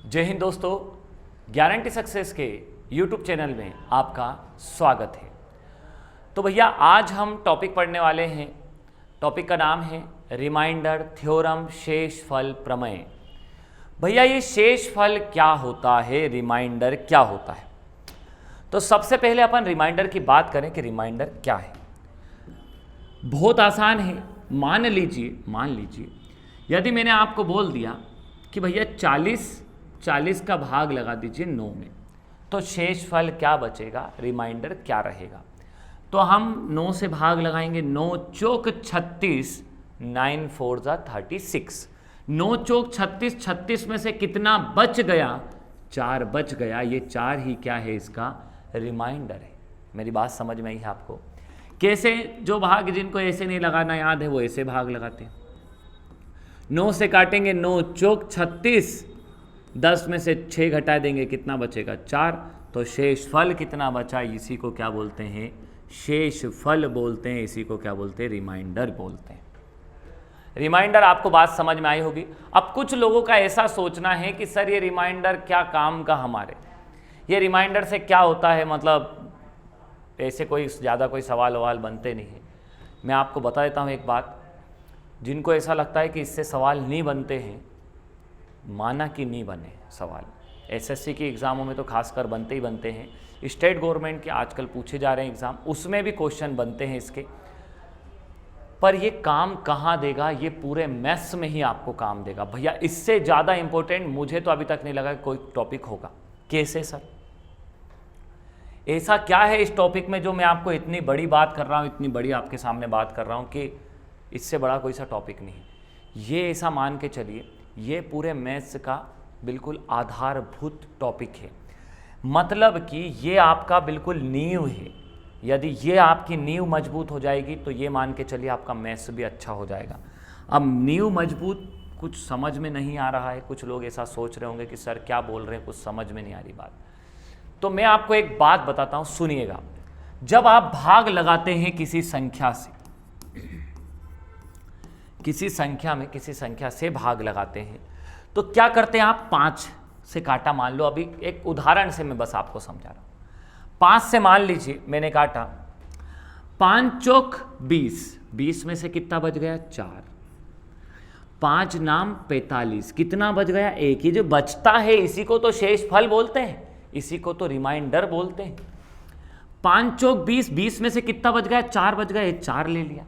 जय हिंद दोस्तों, guarantee success के यूट्यूब चैनल में आपका स्वागत है। तो भैया आज हम टॉपिक पढ़ने वाले हैं। टॉपिक का नाम है रिमाइंडर, थ्योरम, शेषफल, प्रमेय। भैया ये शेषफल क्या होता है, रिमाइंडर क्या होता है? तो सबसे पहले अपन रिमाइंडर की बात करें कि रिमाइंडर क्या है। बहुत आसान है। मान लीजिए यदि मैंने आपको बोल दिया कि भैया 40 का भाग लगा दीजिए 9 में, तो शेषफल क्या बचेगा, रिमाइंडर क्या रहेगा? तो हम 9 से भाग लगाएंगे। 9 चौक 36, 9 4 जा 36। 9 चौक 36, 36 में से कितना बच गया? 4 बच गया। ये 4 ही क्या है, इसका रिमाइंडर है। मेरी बात समझ में आई है आपको? कैसे? जो भाग जिनको ऐसे नहीं लगाना याद है वो ऐसे भाग लगाते हैं। 9 से काटेंगे, 9 चौक 36, 10 में से 6 घटा देंगे, कितना बचेगा? 4। तो शेषफल कितना बचा, इसी को क्या बोलते हैं? शेषफल बोलते हैं। इसी को क्या बोलते हैं? रिमाइंडर बोलते हैं। रिमाइंडर आपको बात समझ में आई होगी। अब कुछ लोगों का ऐसा सोचना है कि सर ये रिमाइंडर क्या काम का हमारे, ये रिमाइंडर से क्या होता है, मतलब ऐसे कोई ज़्यादा कोई सवाल ववाल बनते नहीं है। मैं आपको बता देता हूँ एक बात, जिनको ऐसा लगता है कि इससे सवाल नहीं बनते हैं, माना कि नहीं बने सवाल। एसएससी के एग्ज़ामों में तो खासकर बनते ही बनते हैं। स्टेट गवर्नमेंट के आजकल पूछे जा रहे हैं एग्ज़ाम, उसमें भी क्वेश्चन बनते हैं इसके। पर ये काम कहाँ देगा? ये पूरे मैथ्स में ही आपको काम देगा भैया। इससे ज़्यादा इंपॉर्टेंट मुझे तो अभी तक नहीं लगा कोई टॉपिक होगा। कैसे सर? ऐसा क्या है इस टॉपिक में जो मैं आपको इतनी बड़ी बात कर रहा हूँ, इतनी बड़ी आपके सामने बात कर रहा हूँ कि इससे बड़ा कोई सा टॉपिक नहीं है। ये ऐसा मान के चलिए, ये पूरे मैथ्स का बिल्कुल आधारभूत टॉपिक है। मतलब कि ये आपका बिल्कुल नींव है। यदि ये आपकी नींव मजबूत हो जाएगी तो ये मान के चलिए आपका मैथ्स भी अच्छा हो जाएगा। अब नींव मजबूत कुछ समझ में नहीं आ रहा है, कुछ लोग ऐसा सोच रहे होंगे कि सर क्या बोल रहे हैं, कुछ समझ में नहीं आ रही बात। तो मैं आपको एक बात बताता हूँ, सुनिएगा। जब आप भाग लगाते हैं किसी संख्या से, किसी संख्या से भाग लगाते हैं, तो क्या करते हैं आप? 5 से काटा, मान लो अभी एक उदाहरण से मैं बस आपको समझा रहा हूँ। 5 से मान लीजिए मैंने काटा, 5 चौक 20, 20 में से कितना बच गया? 4। 5 नाम 45, कितना बच गया? 1 ही। जो बचता है इसी को तो शेषफल बोलते हैं, इसी को तो रिमाइंडर बोलते हैं। 5 चौक 20, 20 में से कितना बच गया? 4 बच गया। 4 ले लिया।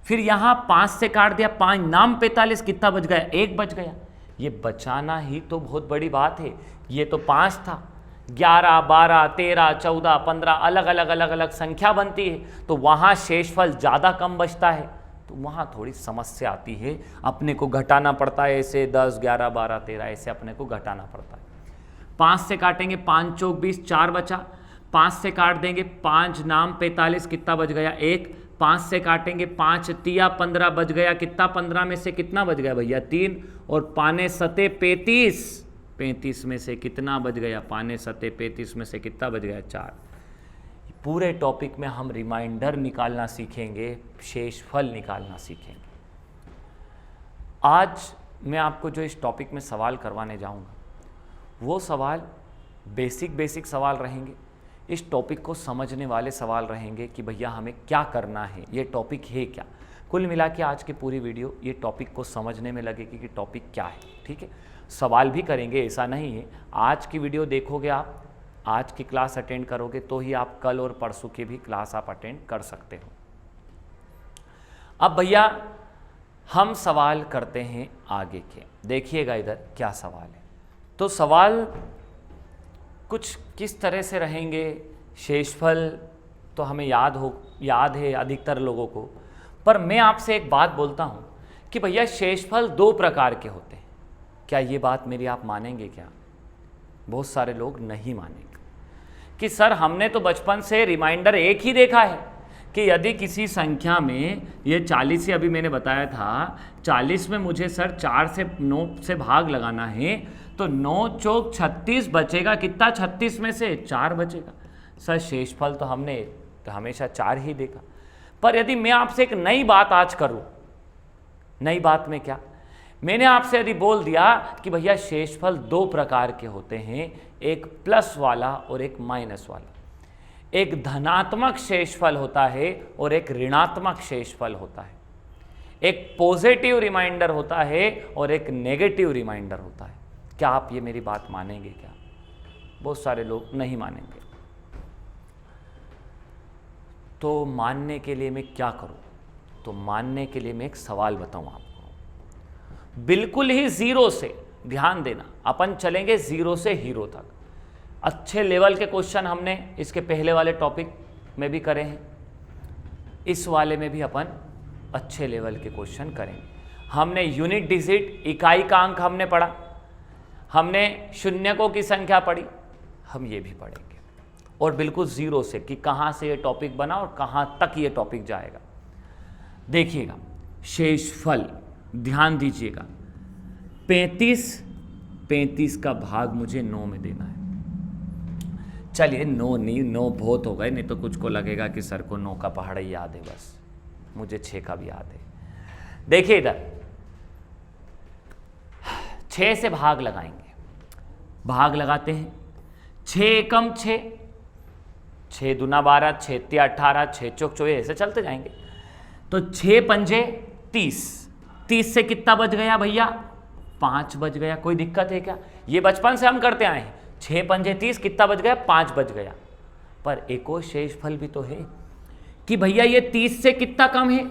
फिर यहाँ 5 से काट दिया, 5 नाम 45, कितना बच गया? 1 बच गया। ये बचाना ही तो बहुत बड़ी बात है। ये तो 5 था, 11, 12, 13, 14, 15 अलग अलग संख्या बनती है, तो वहाँ शेषफल ज़्यादा कम बचता है, तो वहाँ थोड़ी समस्या आती है। अपने को घटाना पड़ता है, ऐसे 10, 11, 12, 13 ऐसे अपने को घटाना पड़ता है। 5 से काटेंगे, 5 चौक 20, 4 बचा। 5 से काट देंगे, 5 नाम 45, कितना बच गया? 1। 5 से काटेंगे, 5 तिया 15 बच गया, कितना? 15 में से कितना बच गया भैया? 3। और पाने सते 35, 35 में से कितना बच गया? पाने सते 35 में से कितना बच गया? 4। पूरे टॉपिक में हम रिमाइंडर निकालना सीखेंगे, शेषफल निकालना सीखेंगे। आज मैं आपको जो इस टॉपिक में सवाल करवाने जाऊंगा वो सवाल बेसिक सवाल रहेंगे। इस टॉपिक को समझने वाले सवाल रहेंगे कि भैया हमें क्या करना है, ये टॉपिक है क्या। कुल मिला के आज की पूरी वीडियो ये टॉपिक को समझने में लगेगी कि टॉपिक क्या है। ठीक है, सवाल भी करेंगे, ऐसा नहीं है। आज की वीडियो देखोगे आप, आज की क्लास अटेंड करोगे तो ही आप कल और परसों की भी क्लास आप अटेंड कर सकते हो। अब भैया हम सवाल करते हैं आगे के। देखिएगा इधर क्या सवाल है। तो सवाल कुछ किस तरह से रहेंगे। शेषफल तो हमें याद है अधिकतर लोगों को, पर मैं आपसे एक बात बोलता हूँ कि भैया शेषफल 2 प्रकार के होते हैं। क्या ये बात मेरी आप मानेंगे क्या? बहुत सारे लोग नहीं मानेंगे कि सर हमने तो बचपन से रिमाइंडर एक ही देखा है कि यदि किसी संख्या में, ये 40 से अभी मैंने बताया था, 40 में मुझे सर 4 से 9 से भाग लगाना है, तो 9 चौक 36 बचेगा, कितना? 36 में से 4 बचेगा। सर शेषफल तो हमने तो हमेशा 4 ही देखा। पर यदि मैं आपसे एक नई बात आज करूं, नई बात में क्या, मैंने आपसे यदि बोल दिया कि भैया शेषफल दो प्रकार के होते हैं, एक प्लस वाला और एक माइनस वाला, एक धनात्मक शेषफल होता है और एक ऋणात्मक शेषफल होता है, एक पॉजिटिव रिमाइंडर होता है और एक नेगेटिव रिमाइंडर होता है। क्या आप ये मेरी बात मानेंगे? क्या बहुत सारे लोग नहीं मानेंगे। तो मानने के लिए मैं क्या करूं? तो मानने के लिए मैं एक सवाल बताऊं आपको, बिल्कुल ही जीरो से, ध्यान देना, अपन चलेंगे जीरो से हीरो तक। अच्छे लेवल के क्वेश्चन हमने इसके पहले वाले टॉपिक में भी करे हैं, इस वाले में भी अपन अच्छे लेवल के क्वेश्चन करेंगे। हमने यूनिट डिजिट, इकाई का अंक हमने पढ़ा, हमने शून्यकों की संख्या पढ़ी, हम ये भी पढ़ेंगे, और बिल्कुल जीरो से कि कहाँ से ये टॉपिक बना और कहाँ तक ये टॉपिक जाएगा। देखिएगा, शेषफल, ध्यान दीजिएगा, 35 का भाग मुझे 9 में देना है। चलिए 9 नहीं, 9 बहुत हो गए, नहीं तो कुछ को लगेगा कि सर को 9 का पहाड़ ही याद है, बस मुझे 6 का भी याद है। देखिए इधर 6 से भाग लगाएंगे, भाग लगाते हैं, 6 एकम 6, 6 दूना 12, 6 तिया 18, 6 चौक 24, ऐसे चलते जाएंगे। तो 6 पंजे 30, 30 से कितना बच गया भैया? 5 बच गया। कोई दिक्कत है क्या? ये बचपन से हम करते आए हैं। 6 पंजे 30, कितना बच गया? 5 बच गया। पर एक और शेषफल भी तो है कि भैया ये 30 से कितना कम है,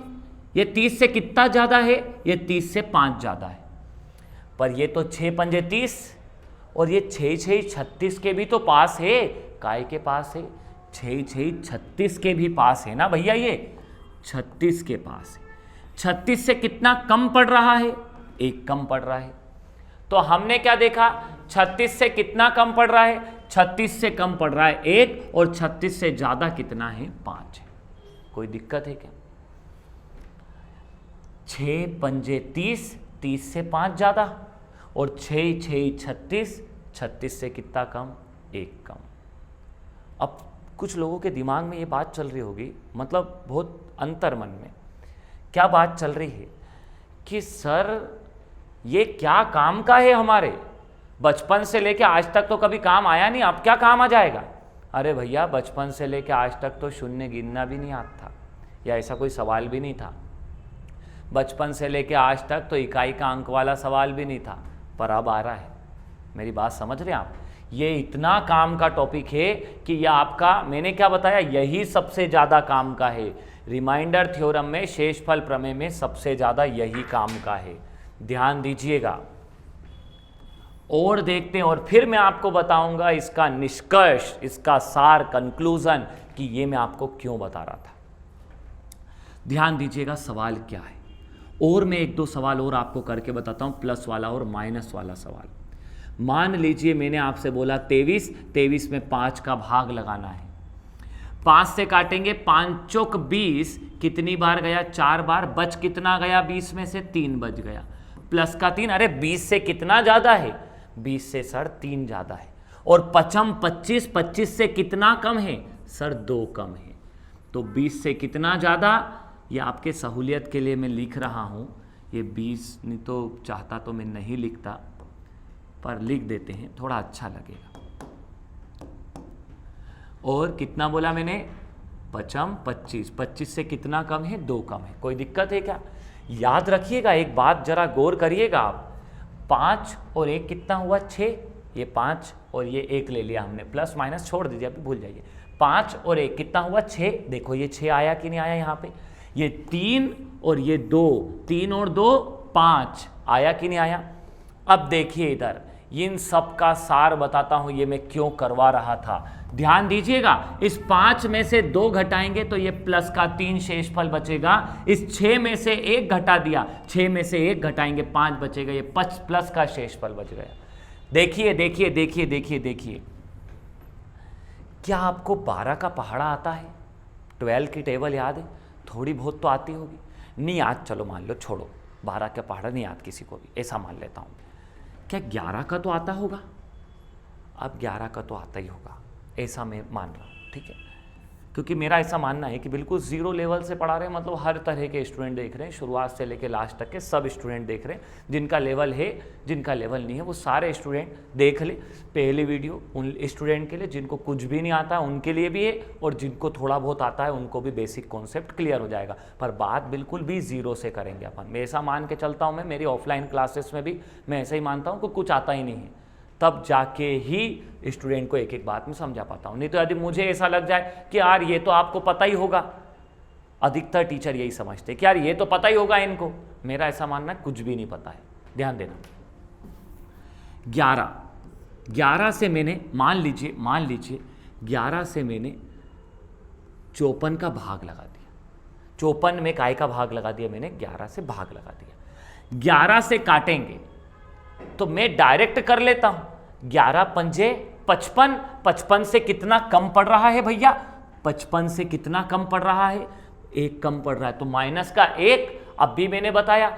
ये 30 से कितना ज़्यादा है, ये 30 से 5 ज़्यादा है। पर ये तो 6 पंजे 30 और ये 6 6 36 के भी तो पास है। काय के पास है? 6 6 36 के भी पास है ना भैया, ये 36 के पास है। 36 से कितना कम पड़ रहा है? 1 कम पड़ रहा है। तो हमने क्या देखा? 36 से कितना कम पड़ रहा है? 36 से कम पड़ रहा है 1, और 36 से ज़्यादा कितना है? 5 है। कोई दिक्कत है क्या? 6 पंजे 30, 30 से 5 ज़्यादा, और 6 6 36, 36 से कितना कम? 1 कम। अब कुछ लोगों के दिमाग में ये बात चल रही होगी, मतलब बहुत अंतर मन में क्या बात चल रही है कि सर ये क्या काम का है, हमारे बचपन से लेके आज तक तो कभी काम आया नहीं, अब क्या काम आ जाएगा? अरे भैया, बचपन से लेके आज तक तो शून्य गिनना भी नहीं आता था, या ऐसा कोई सवाल भी नहीं था। बचपन से लेके आज तक तो इकाई का अंक वाला सवाल भी नहीं था, पर अब आ रहा है। मेरी बात समझ रहे हैं आप? ये इतना काम का टॉपिक है कि यह आपका, मैंने क्या बताया, यही सबसे ज़्यादा काम का है। रिमाइंडर थ्योरम में, शेषफल प्रमेय में सबसे ज़्यादा यही काम का है। ध्यान दीजिएगा और देखते हैं, और फिर मैं आपको बताऊंगा इसका निष्कर्ष, इसका सार, कंक्लूजन, कि ये मैं आपको क्यों बता रहा था। ध्यान दीजिएगा सवाल क्या है, और मैं 1 2 सवाल और आपको करके बताता हूं, प्लस वाला और माइनस वाला सवाल। मान लीजिए मैंने आपसे बोला 23 में 5 का भाग लगाना है। 5 से काटेंगे, 5 चौक 20, कितनी बार गया? 4 बार। बच कितना गया? 20 में से 3 बच गया, प्लस का 3। अरे 20 से कितना ज़्यादा है? 20 से सर 3 ज़्यादा है। और 5 25, 25 से कितना कम है? सर 2 कम है। तो 20 से कितना ज़्यादा? ये आपके सहूलियत के लिए मैं लिख रहा हूँ, ये 20 नहीं तो चाहता तो मैं नहीं लिखता, पर लिख देते हैं, थोड़ा अच्छा लगेगा। और कितना बोला मैंने? 5 25, 25 से कितना कम है? 2 कम है। कोई दिक्कत है क्या? याद रखिएगा, एक बात जरा गौर करिएगा आप, 5 और 1 कितना हुआ? 6। ये 5 और ये 1 ले लिया हमने, प्लस माइनस छोड़ दीजिए, अभी भूल जाइए। 5 और 1 कितना हुआ? 6। देखो ये 6 आया कि नहीं आया यहाँ पे? ये 3 और ये 2, 3 और 2 5 आया कि नहीं आया? अब देखिए इधर, इन सब का सार बताता हूं ये मैं क्यों करवा रहा था। ध्यान दीजिएगा, इस 5 में से 2 घटाएंगे तो ये प्लस का 3 शेषफल बचेगा। इस 6 में से 1 घटा दिया, 6 में से 1 घटाएंगे 5 बचेगा, ये प्लस का शेषफल बच गया। देखिए देखिए देखिए देखिए देखिए, क्या आपको 12 का पहाड़ा आता है? 12 की टेबल याद है? थोड़ी बहुत तो आती होगी। नहीं याद, चलो मान लो, छोड़ो, 12 का पहाड़ा नहीं याद किसी को भी, ऐसा मान लेता हूँ। क्या 11 का तो आता होगा? अब 11 का तो आता ही होगा, ऐसा मैं मान रहा हूँ, ठीक है। क्योंकि मेरा ऐसा मानना है कि बिल्कुल जीरो लेवल से पढ़ा रहे हैं, मतलब हर तरह के स्टूडेंट देख रहे हैं, शुरुआत से लेकर लास्ट तक के सब स्टूडेंट देख रहे हैं। जिनका लेवल है, जिनका लेवल नहीं है, वो सारे स्टूडेंट देख ले पहली वीडियो। उन स्टूडेंट के लिए जिनको कुछ भी नहीं आता उनके लिए भी है, और जिनको थोड़ा बहुत आता है उनको भी बेसिक कॉन्सेप्ट क्लियर हो जाएगा। पर बात बिल्कुल भी जीरो से करेंगे अपन। मैं ऐसा मान के चलता हूँ, मैं मेरी ऑफलाइन क्लासेस में भी मैं ऐसा ही मानता हूँ कि कुछ आता ही नहीं है, तब जाके ही स्टूडेंट को एक एक बात में समझा पाता हूँ। नहीं तो यदि मुझे ऐसा लग जाए कि यार ये तो आपको पता ही होगा, अधिकतर टीचर यही समझते हैं कि यार ये तो पता ही होगा इनको, मेरा ऐसा मानना है कुछ भी नहीं पता है। ध्यान देना, 11 से मैंने मान लीजिए 11 से मैंने 54 का भाग लगा दिया। 54 में काय का भाग लगा दिया मैंने, 11 से भाग लगा दिया। 11 से काटेंगे तो मैं डायरेक्ट कर लेता हूं, 11 पंजे 55, 55 से कितना कम पड़ रहा है भैया, 55 से कितना कम पड़ रहा है, 1 कम पड़ रहा है, तो माइनस का 1। अब भी मैंने बताया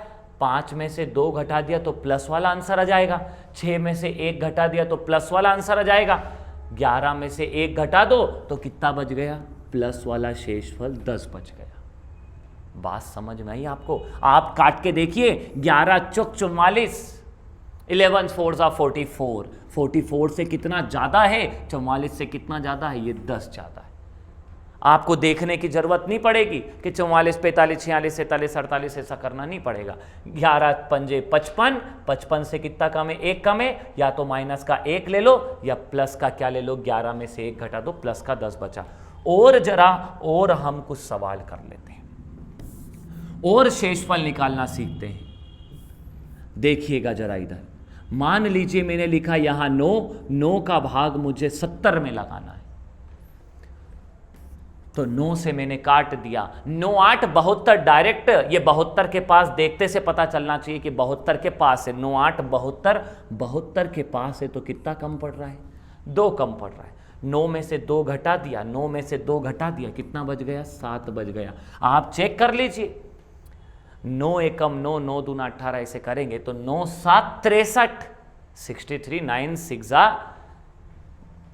5 में से 2 घटा दिया तो प्लस वाला आंसर आ जाएगा, 6 में से 1 घटा दिया तो प्लस वाला आंसर आ जाएगा, 11 में से 1 घटा दो तो कितना बच गया, प्लस वाला शेषफल 10 बच गया। बात समझ में आई आपको? आप काट के देखिए, 11 चौक 44, 11 4 44, 44 से कितना ज़्यादा है, 44 से कितना ज़्यादा है, ये 10 ज़्यादा है। आपको देखने की जरूरत नहीं पड़ेगी कि 44, 45, 46, 47, 48 ऐसा करना नहीं पड़ेगा। 11 पंजे 55, 55 से कितना कम है, 1 कम है, या तो माइनस का 1 ले लो या प्लस का क्या ले लो, 11 में से 1 घटा दो, प्लस का 10 बचा। और जरा और हम कुछ सवाल कर लेते हैं और शेषफल निकालना सीखते हैं। देखिएगा जरा इधर, मान लीजिए मैंने लिखा यहां 9 का भाग मुझे 70 में लगाना है, तो 9 से मैंने काट दिया, 9 8 72, डायरेक्ट ये 72 के पास देखते से पता चलना चाहिए कि 72 के पास है, 9 8 72, 72 के पास है, तो कितना कम पड़ रहा है, 2 कम पड़ रहा है। 9 में से 2 घटा दिया, 9 में से 2 घटा दिया, कितना बच गया, 7 बच गया। आप चेक कर लीजिए, 9 एकम 9, 9 दूना 18 ऐसे करेंगे तो 9 7 63, 63, 9 6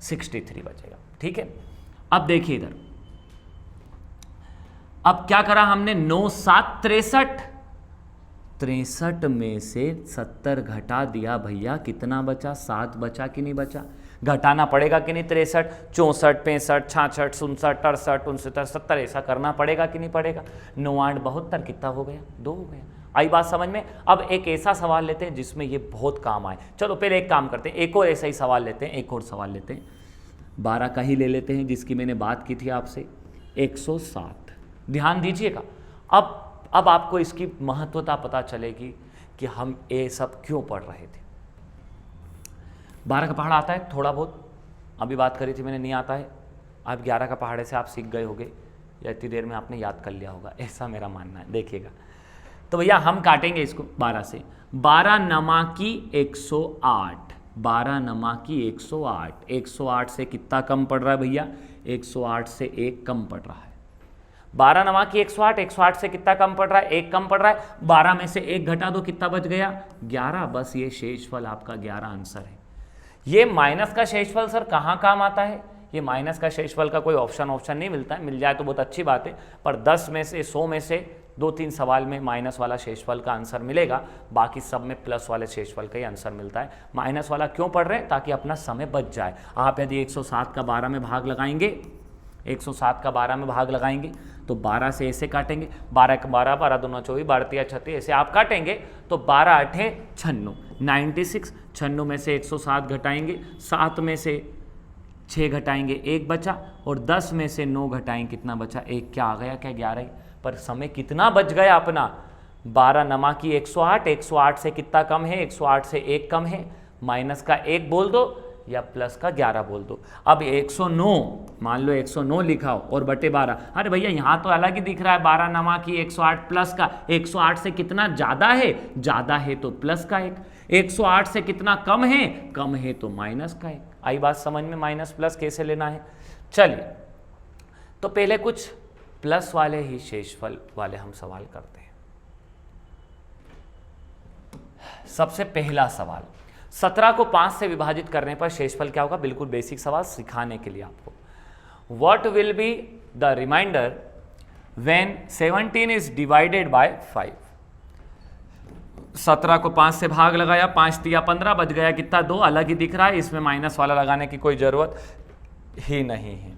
63 बचेगा। ठीक है, अब देखिए इधर, अब क्या करा हमने, 9 7 63, 63 में से 70 घटा दिया भैया, कितना बचा, 7 बचा कि नहीं बचा, घटाना पड़ेगा कि नहीं, 63, 64, 65, 66, 67, 68, 69, 70 ऐसा करना पड़ेगा कि नहीं पड़ेगा। 9 8 72 कितना हो गया, 2 हो गया। आई बात समझ में? अब एक ऐसा सवाल लेते हैं जिसमें ये बहुत काम आए। चलो पहले एक काम करते हैं, एक और ऐसा ही सवाल लेते हैं, एक और सवाल लेते हैं, 12 का ही ले लेते हैं जिसकी मैंने बात की थी आपसे, 107। ध्यान दीजिएगा, अब आपको इसकी महत्वता पता चलेगी कि हम ये सब क्यों पढ़ रहे थे। 12 का पहाड़ आता है थोड़ा बहुत, अभी बात करी थी मैंने, नहीं आता है। आप 11 का पहाड़े से आप सीख गए होंगे या इतनी देर में आपने याद कर लिया होगा, ऐसा मेरा मानना है। देखिएगा, तो भैया हम काटेंगे इसको 12 से, 12 नमा की 108, 12 नमा की 108, 108 से कितना कम पड़ रहा है भैया, 108 से 1 कम पड़ रहा है। 12 नमा की 108, 108 से कितना कम पड़ रहा है, 1 कम पड़ रहा है। 12 में से 1 घटा दो, कितना बच गया, 11। बस ये शेषफल आपका 11 आंसर है। ये माइनस का शेषफल सर कहाँ काम आता है, ये माइनस का शेषफल का कोई ऑप्शन नहीं मिलता है, मिल जाए तो बहुत अच्छी बात है, पर 10 में से 100 में से 2-3 सवाल में माइनस वाला शेषफल का आंसर मिलेगा, बाकी सब में प्लस वाले शेषफल का ही आंसर मिलता है। माइनस वाला क्यों पढ़ रहे हैं, ताकि अपना समय बच जाए। आप यदि 107 का 12 में भाग लगाएंगे, 107 का 12 में भाग लगाएंगे तो 12 से ऐसे काटेंगे, 12 का 12, 12 दूना 24, 12 तिया 36, ऐसे आप काटेंगे तो 12 8 96, 96, 96 में से 107 घटाएंगे, 7 में से 6 घटाएंगे, 1 बचा, और 10 में से 9 घटाएंगे, कितना बचा, 1। क्या आ गया, क्या 11 ही, पर समय कितना बच गया अपना, 12 नमा की 108, 108 से कितना कम है, 108 से 1 कम है, माइनस का 1 बोल दो या प्लस का 11 बोल दो। अब 109, मान लो 109 लिखा हो और बटे 12, अरे भैया यहाँ तो अलग ही दिख रहा है, 12 नमा की 108 प्लस का, 108 से कितना ज़्यादा है तो प्लस का 1, 108 से कितना कम है तो माइनस का 1। आई बात समझ में, माइनस प्लस कैसे लेना है। चलिए, तो पहले कुछ प्लस वाले ही शेषफल वाले हम सवाल करते हैं। सबसे पहला सवाल, 17 को 5 से विभाजित करने पर शेषफल क्या होगा, बिल्कुल बेसिक सवाल सिखाने के लिए आपको। What will be the reminder when 17 is divided by 5। 17 को 5 से भाग लगाया, 5 तिया 15, बच गया कितना 2, अलग ही दिख रहा है, इसमें माइनस वाला लगाने की कोई जरूरत ही नहीं है।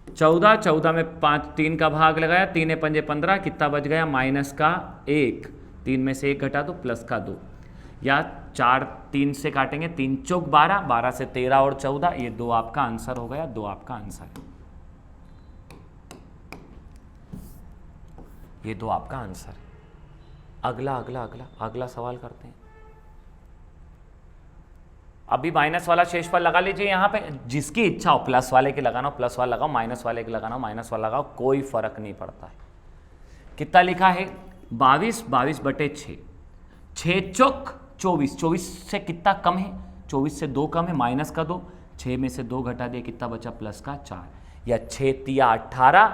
14 में 5 3 का भाग लगाया, 3 पंजे 15, कितना बच गया माइनस का 1, 3 में से 1 घटा दो प्लस का 2, या 4 3 से काटेंगे, 3 चौक 12, 12 से 13 और 14, ये 2 आपका आंसर हो गया, 2 आपका आंसर है, ये 2 आपका आंसर है। अगला सवाल करते हैं। अभी माइनस वाला शेषफल लगा लीजिए यहाँ पे, जिसकी इच्छा हो, प्लस वाले के लगाना हो प्लस वाला लगाओ, माइनस वाले के लगाना हो माइनस वाला लगाओ, कोई फर्क नहीं पड़ता है। कितना लिखा है 22, 22 बटे 6, 6 चौक 24, 24 से कितना कम है, 24 से 2 कम है, माइनस का 2, 6 में से 2 घटा दिया, कितना बचा प्लस का 4, या 6 तिया 18,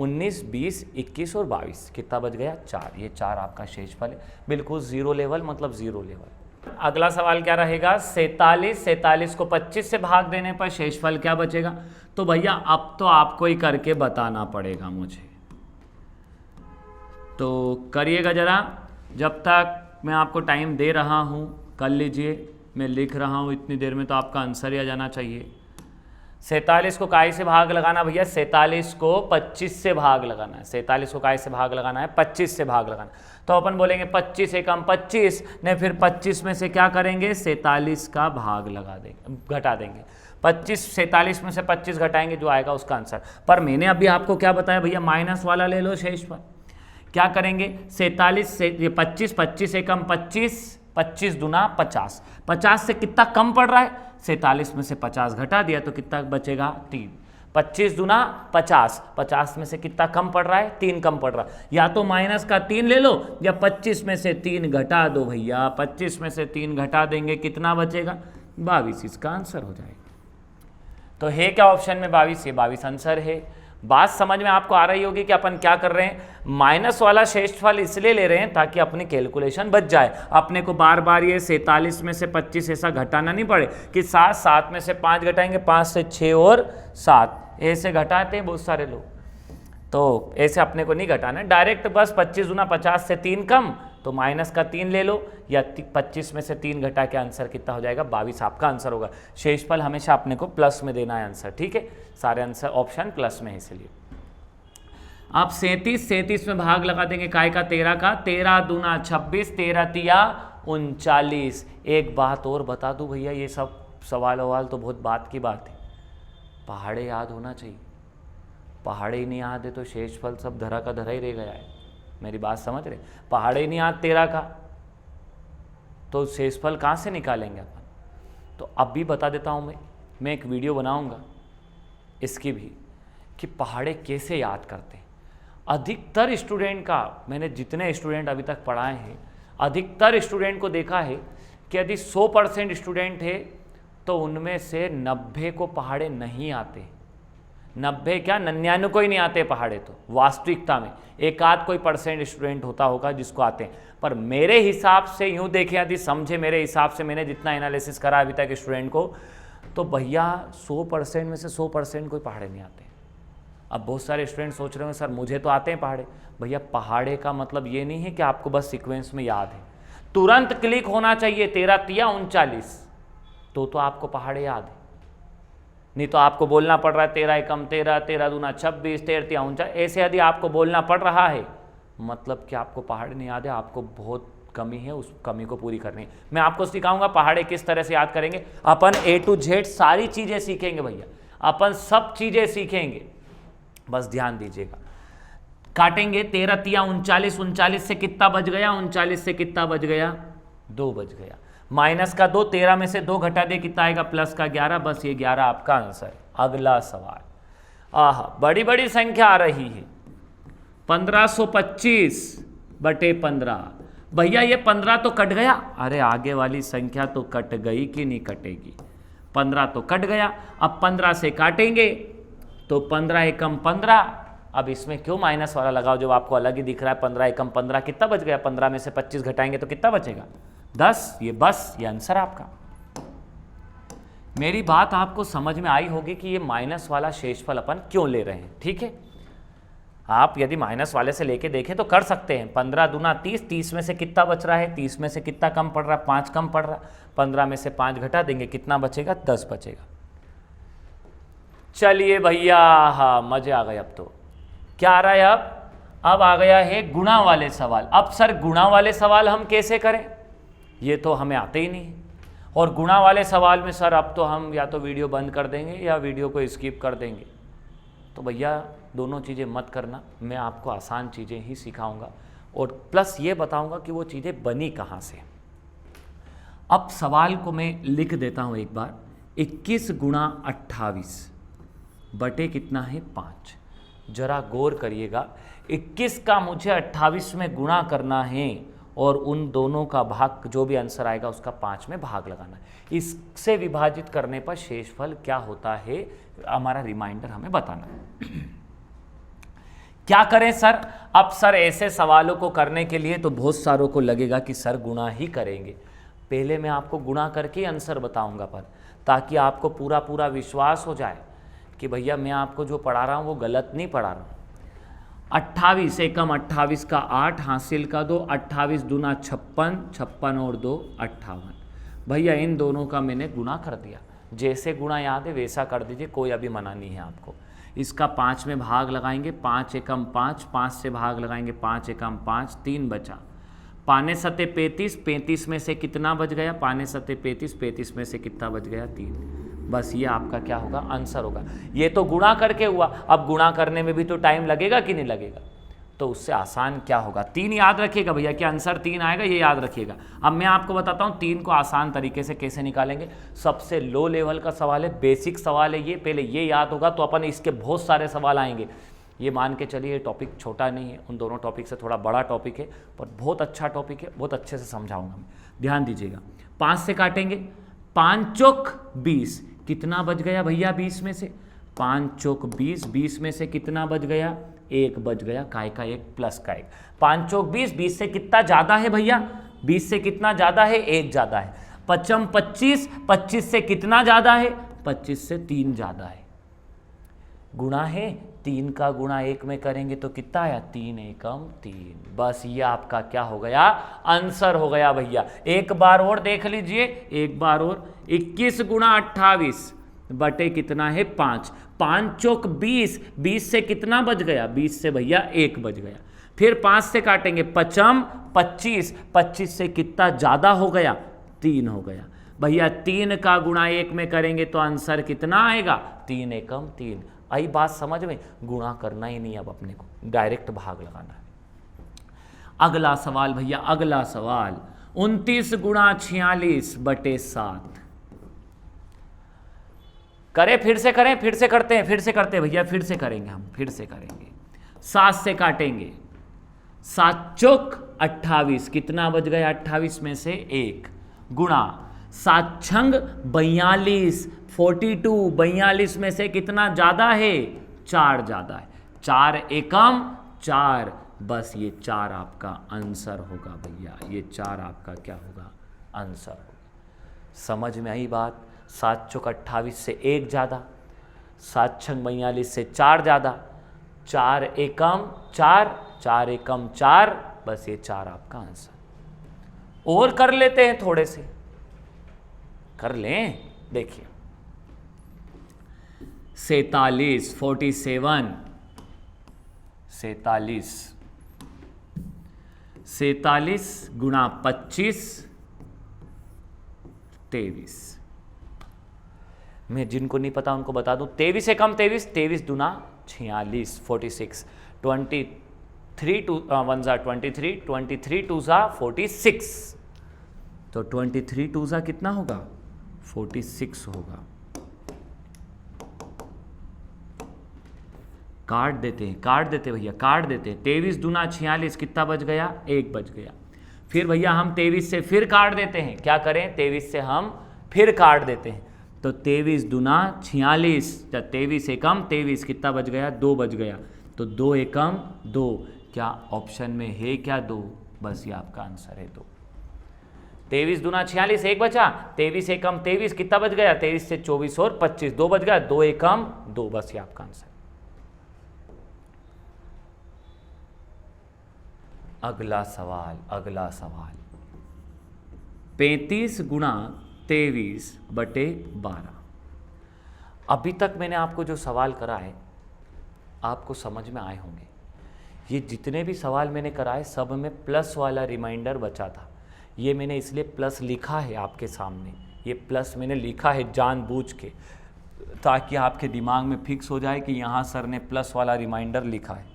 19 20 21 और 22, कितना बच गया 4, ये 4 आपका शेषफल है, बिल्कुल जीरो लेवल, मतलब जीरो लेवल। अगला सवाल क्या रहेगा, 47 को 25 से भाग देने पर शेषफल क्या बचेगा। तो भैया अब तो आपको ही करके बताना पड़ेगा मुझे, तो करिएगा जरा, जब तक मैं आपको टाइम दे रहा हूँ कर लीजिए, मैं लिख रहा हूँ, इतनी देर में तो आपका आंसर ही आ जाना चाहिए। 47 को काय से भाग लगाना भैया, 47 को 25 से भाग लगाना है, 47 को काय से भाग लगाना है, 25 से भाग लगाना। तो अपन बोलेंगे 25 एकम 25 ने, फिर 25 में से क्या करेंगे 47 का भाग लगा देंगे, घटा देंगे, 47 में से 25 घटाएंगे, जो आएगा उसका आंसर। पर मैंने अभी आपको क्या बताया भैया, माइनस वाला ले लो शेषफल। क्या करेंगे 47 से ये 25 एकम 25, 25 दूना 50, 50 से कितना कम पड़ रहा है, 47 में से 50 घटा दिया तो कितना बचेगा 3, 25 दूना 50, 50 में से कितना कम पड़ रहा है 3 कम पड़ रहा है, या तो माइनस का 3 ले लो या 25 में से 3 घटा दो भैया, 25 में से 3 घटा देंगे कितना बचेगा 22, इसका आंसर हो जाएगा। तो है क्या ऑप्शन में 22, ये 22 आंसर है। बात समझ में आपको आ रही होगी कि अपन क्या कर रहे हैं, माइनस वाला शेषफल इसलिए ले रहे हैं ताकि अपनी कैलकुलेशन बच जाए, अपने को बार बार ये 47 में से 25 ऐसा घटाना नहीं पड़े कि 7 में से 5 घटाएंगे, 5 से 6 और 7 ऐसे घटाते हैं बहुत सारे लोग, तो ऐसे अपने को नहीं घटाना, डायरेक्ट बस 25 दूना 50 से 3 कम, तो माइनस का 3 ले लो या 25 में से 3 घटा के आंसर कितना हो जाएगा 22 आपका आंसर होगा। शेषफल हमेशा अपने को प्लस में देना है आंसर, ठीक है, सारे आंसर ऑप्शन प्लस में है, इसलिए आप 37 में भाग लगा देंगे काय का 13 का, 13 दूना 26, 13 तिया 39। एक बात और बता दूं भैया, ये सब सवाल ववाल तो बहुत बात की बात है, पहाड़े याद होना चाहिए, पहाड़े ही नहीं याद है तो शेषफल सब धरा का धरा ही रह गया है, मेरी बात समझ रहे, पहाड़े ही नहीं याद 13 का तो शेषफल कहाँ से निकालेंगे अपन। तो अब भी बता देता हूँ, मैं एक वीडियो बनाऊँगा इसकी भी कि पहाड़े कैसे याद करते हैं। अधिकतर स्टूडेंट का, मैंने जितने स्टूडेंट अभी तक पढ़ाए हैं, अधिकतर स्टूडेंट को देखा है कि यदि 100% स्टूडेंट है तो उनमें से 90 को पहाड़े नहीं आते, 90 क्या 99 को ही नहीं आते पहाड़े। तो वास्तविकता में एक आध कोई % स्टूडेंट होता होगा जिसको आते हैं, पर मेरे हिसाब से यूँ देखें यदि समझे, मेरे हिसाब से मैंने जितना एनालिसिस करा अभी तक स्टूडेंट को, तो भैया 100% में से 100% कोई पहाड़े नहीं आते। अब बहुत सारे स्टूडेंट सोच रहे हो सर मुझे तो आते हैं पहाड़े, भैया पहाड़े का मतलब ये नहीं है कि आपको बस सीक्वेंस में याद है, तुरंत क्लिक होना चाहिए 13 तिया 39, तो आपको पहाड़े याद है, नहीं तो आपको बोलना पड़ रहा है 13 एकम 13, 13 दूना 26, 13 तिया 39, ऐसे यदि आपको बोलना पड़ रहा है मतलब कि आपको पहाड़े नहीं याद है, आपको बहुत कमी है, उस कमी को पूरी करनी है। मैं आपको सिखाऊंगा पहाड़े किस तरह से याद करेंगे, अपन A to Z सारी चीज़ें सीखेंगे भैया, अपन सब चीज़ें सीखेंगे, बस ध्यान दीजिएगा। काटेंगे 13 तिया 39, 39 से कितना बच गया, 39 से कितना बच गया 2 बच गया, माइनस का 2, 13 में से 2 घटा दे कितना आएगा प्लस का 11, बस ये 11 आपका आंसर है। अगला सवाल, आह बड़ी बड़ी संख्या आ रही है, 1525 बटे 15, भैया ये 15 तो कट गया, अरे आगे वाली संख्या तो कट गई कि नहीं कटेगी, 15 तो कट गया, अब 15 से काटेंगे तो 15 एकम 15, अब इसमें क्यों माइनस वाला लगाओ जब आपको अलग ही दिख रहा है, 15 एकम 15 कितना बच गया, 15 में से 25 घटाएंगे तो कितना बचेगा 10, ये बस ये आंसर आपका। मेरी बात आपको समझ में आई होगी कि ये माइनस वाला शेषफल अपन क्यों ले रहे हैं, ठीक है। आप यदि माइनस वाले से लेके देखें तो कर सकते हैं। 15 दूना 30, 30 में से कितना बच रहा है, 30 में से कितना कम पड़ रहा है, 5 कम पड़ रहा है। 15 में से 5 घटा देंगे, कितना बचेगा, 10 बचेगा। चलिए भैया, हाँ मजे आ गए। अब तो क्या आ रहा है, अब आ गया है गुणा वाले सवाल। अब सर गुणा वाले सवाल हम कैसे करें, ये तो हमें आते ही नहीं। और गुणा वाले सवाल में सर अब तो हम या तो वीडियो बंद कर देंगे या वीडियो को स्किप कर देंगे। तो भैया दोनों चीज़ें मत करना, मैं आपको आसान चीज़ें ही सिखाऊंगा और प्लस ये बताऊंगा कि वो चीज़ें बनी कहाँ से। अब सवाल को मैं लिख देता हूँ एक बार। 21 गुणा 28 बटे कितना है, 5। जरा गौर करिएगा, 21 का मुझे 28 में गुणा करना है और उन दोनों का भाग, जो भी आंसर आएगा उसका 5 में भाग लगाना है। इससे विभाजित करने पर शेषफल क्या होता है, हमारा रिमाइंडर हमें बताना है। क्या करें सर, अब सर ऐसे सवालों को करने के लिए तो बहुत सारों को लगेगा कि सर गुणा ही करेंगे। पहले मैं आपको गुणा करके आंसर बताऊंगा, पर ताकि आपको पूरा पूरा विश्वास हो जाए कि भैया मैं आपको जो पढ़ा रहा हूँ वो गलत नहीं पढ़ा रहा हूँ। 28 एकम 28 का 8 हासिल का 2, 28 दूना 56, 56 और 2 58। भैया इन दोनों का मैंने गुणा कर दिया। जैसे गुणा याद है वैसा कर दीजिए, कोई अभी मना नहीं है आपको। इसका 5 में भाग लगाएंगे, 5 एकम 5, 5 से भाग लगाएंगे, 5 एकम 5, 3 बचा। पाने सते 35, 35 में से कितना बच गया, पाने सते 35, 35 में से कितना बच गया, 3। बस ये आपका क्या होगा, आंसर होगा। ये तो गुणा करके हुआ, अब गुणा करने में भी तो टाइम लगेगा कि नहीं लगेगा, तो उससे आसान क्या होगा, 3 याद रखिएगा भैया कि आंसर 3 आएगा, ये याद रखिएगा। अब मैं आपको बताता हूँ 3 को आसान तरीके से कैसे निकालेंगे। सबसे लो लेवल का सवाल है, बेसिक सवाल है ये, पहले ये याद होगा तो अपन इसके बहुत सारे सवाल आएंगे। ये मान के चलिए टॉपिक छोटा नहीं है, उन दोनों टॉपिक से थोड़ा बड़ा टॉपिक है, पर बहुत अच्छा टॉपिक है, बहुत अच्छे से समझाऊंगा मैं, ध्यान दीजिएगा। 5 से काटेंगे, 5 चौक 20, कितना बच गया भैया 20 में से, 5 चौक 20, 20 में से कितना बच गया, 1 बच गया, काय का 1 प्लस का 1। 5 चौक 20, 20 से कितना ज़्यादा है भैया, 20 से कितना ज़्यादा है, 1 ज़्यादा है। 55 25, 25 से कितना ज़्यादा है, 25 से 3 ज़्यादा है। गुणा है, 3 का गुणा 1 में करेंगे तो कितना आया, 3 एकम 3। बस ये आपका क्या हो गया, आंसर हो गया भैया। एक बार और देख लीजिए, एक बार और, 21 गुणा 28 बटे कितना है, 5। 5 चौक 20, 20 से कितना बच गया, 20 से भैया 1 बच गया। फिर 5 से काटेंगे, 55 25, 25 से कितना ज़्यादा हो गया, 3 हो गया भैया। 3 का गुणा 1 में करेंगे तो आंसर कितना आएगा, 3 एकम 3। आई बात समझ में, गुणा करना ही नहीं, अब अपने को डायरेक्ट भाग लगाना है। अगला सवाल भैया, अगला सवाल, 29 गुणा 46 बटे 7। करें, फिर से करें, फिर से करते हैं, फिर से करते हैं भैया, फिर से करेंगे हम, फिर से करेंगे। 7 से काटेंगे, 7 चौक 28, कितना बच गया, 28 में से 1, गुणा 7 छंग 42, 42, 42 में से कितना ज़्यादा है, 4 ज़्यादा है। 4 एकम 4, बस ये 4 आपका आंसर होगा भैया, ये 4 आपका क्या होगा, आंसर होगा। समझ में आई बात। 7 चौक 28 से 1 ज़्यादा, 7 छंग 42 से 4 ज़्यादा, 4 एकम 4, 4 एकम 4, बस ये 4 आपका आंसर। और कर लेते हैं, थोड़े से कर लें, देखिए 47 47, 47 गुणा 25 23। मैं जिनको नहीं पता उनको बता दूं, 23 एकम 23, 23 दूना 46, 46, 23 टू 1 जा 23, 23 2 जा 46, तो 23 2 जा कितना होगा, 46 होगा। काट देते हैं, काट देते भैया, काट देते हैं। 23 दूना 46, कितना बच गया, 1 बच गया। फिर भैया हम 23 से फिर काट देते हैं, क्या करें, 23 से हम फिर काट देते हैं, तो 23 दूना 46, 23 एकम 23, कितना बच गया, 2 बच गया, तो 2 एकम 2, क्या ऑप्शन में है क्या 2, बस ये आपका आंसर है 2। 23 दूना 46, एक बचा, 23 एकम 23, कितना बच गया, 23 से 24 और 25, 2 बच गया, 2 एकम 2, बस ये आपका आंसर। अगला सवाल 35 गुणा 23/12। अभी तक मैंने आपको जो सवाल कराए आपको समझ में आए होंगे। ये जितने भी सवाल मैंने कराए सब में प्लस वाला रिमाइंडर बचा था। ये मैंने इसलिए प्लस लिखा है आपके सामने, ये प्लस मैंने लिखा है जानबूझ के, ताकि आपके दिमाग में फिक्स हो जाए कि यहाँ सर ने प्लस वाला रिमाइंडर लिखा है।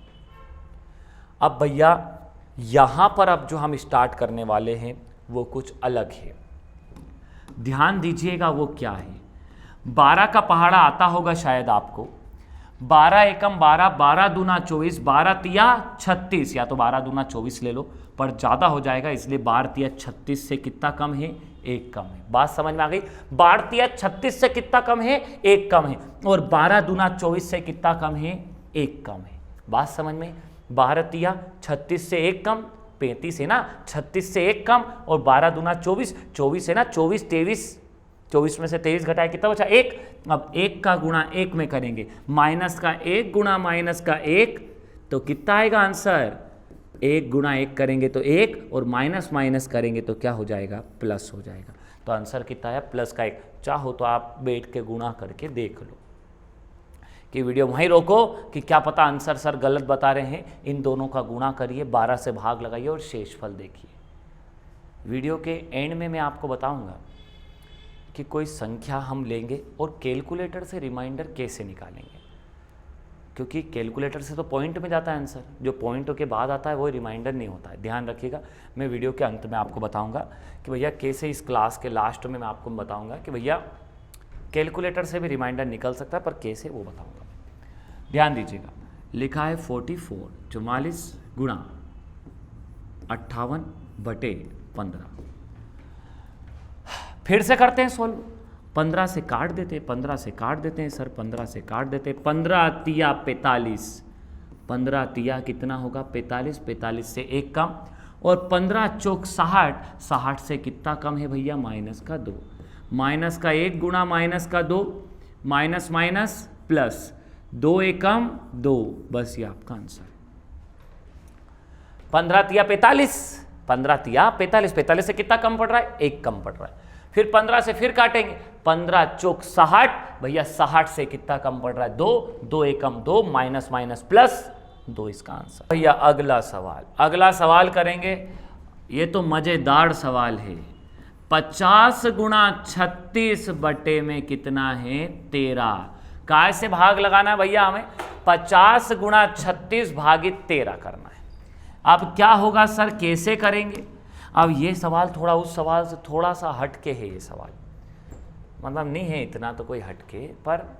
अब भैया यहाँ पर अब जो हम स्टार्ट करने वाले हैं वो कुछ अलग है, ध्यान दीजिएगा वो क्या है। 12 का पहाड़ा आता होगा शायद आपको, 12 एकम 12, 12 दूना 24, 12 तिया 36, या तो 12 दूना 24 ले लो, पर ज़्यादा हो जाएगा इसलिए 12 तिया 36 से कितना कम है, 1 कम है। बात समझ में आ गई, 12 तिया 36 से कितना कम है, 1 कम है, और 12 दूना 24 से कितना कम है, 1 कम है। बात समझ में, 12 तिया 36 से 1 कम, 35 है ना, 36 से 1 कम, और 12 दूना 24, 24 है ना, 24 23, 24 में से 23 घटाए कितना बचा, 1। अब 1 का गुणा 1 में करेंगे, माइनस का 1 गुणा माइनस का 1, तो कितना आएगा आंसर, 1 गुणा 1 करेंगे तो 1, और माइनस माइनस करेंगे तो क्या हो जाएगा, प्लस हो जाएगा। तो आंसर कितना है, प्लस का 1। चाहो तो आप बैठ के गुणा करके देख लो, कि वीडियो वहीं रोको कि क्या पता आंसर सर गलत बता रहे हैं। इन दोनों का गुणा करिए, 12 से भाग लगाइए और शेषफल देखिए। वीडियो के एंड में मैं आपको बताऊंगा कि कोई संख्या हम लेंगे और कैलकुलेटर से रिमाइंडर कैसे निकालेंगे, क्योंकि कैलकुलेटर से तो पॉइंट में जाता है आंसर, जो पॉइंट के बाद आता है वो रिमाइंडर नहीं होता है। ध्यान रखिएगा, मैं वीडियो के अंत में आपको बताऊंगा कि भैया कैसे, इस क्लास के लास्ट में मैं आपको बताऊंगा कि भैया कैलकुलेटर से भी रिमाइंडर निकल सकता है, पर कैसे वो बताऊंगा। ध्यान दीजिएगा, लिखा है 44 गुणा 58/15। फिर से करते हैं सोल्व, 15 से काट देते हैं, 15 से काट देते हैं सर, 15 से काट देते हैं, 15 तिया 45, 15 तिया कितना होगा, 45, 45 से 1 कम, और 15 चौक 60, 60 से कितना कम है भैया, माइनस का 2, माइनस का 1 गुणा माइनस का 2, माइनस माइनस प्लस, 2 एकम 2, बस ये आपका आंसर। 15 तिया 45, 15 तिया 45, 45 से कितना कम पड़ रहा है, 1 कम पड़ रहा है। फिर 15 से फिर काटेंगे, 15 चौक 60, भैया 60 से कितना कम पड़ रहा है, 2, 2 एकम 2, माइनस माइनस प्लस 2, इसका आंसर। भैया अगला सवाल करेंगे, ये तो मजेदार सवाल है। 50 गुणा 36 बटे में कितना है, 13। काय से भाग लगाना है भैया, हमें 50 गुणा 36 भागित 13 करना है। अब क्या होगा सर, कैसे करेंगे। अब ये सवाल थोड़ा उस सवाल से थोड़ा सा हटके है, ये सवाल मतलब नहीं है इतना तो कोई हटके, पर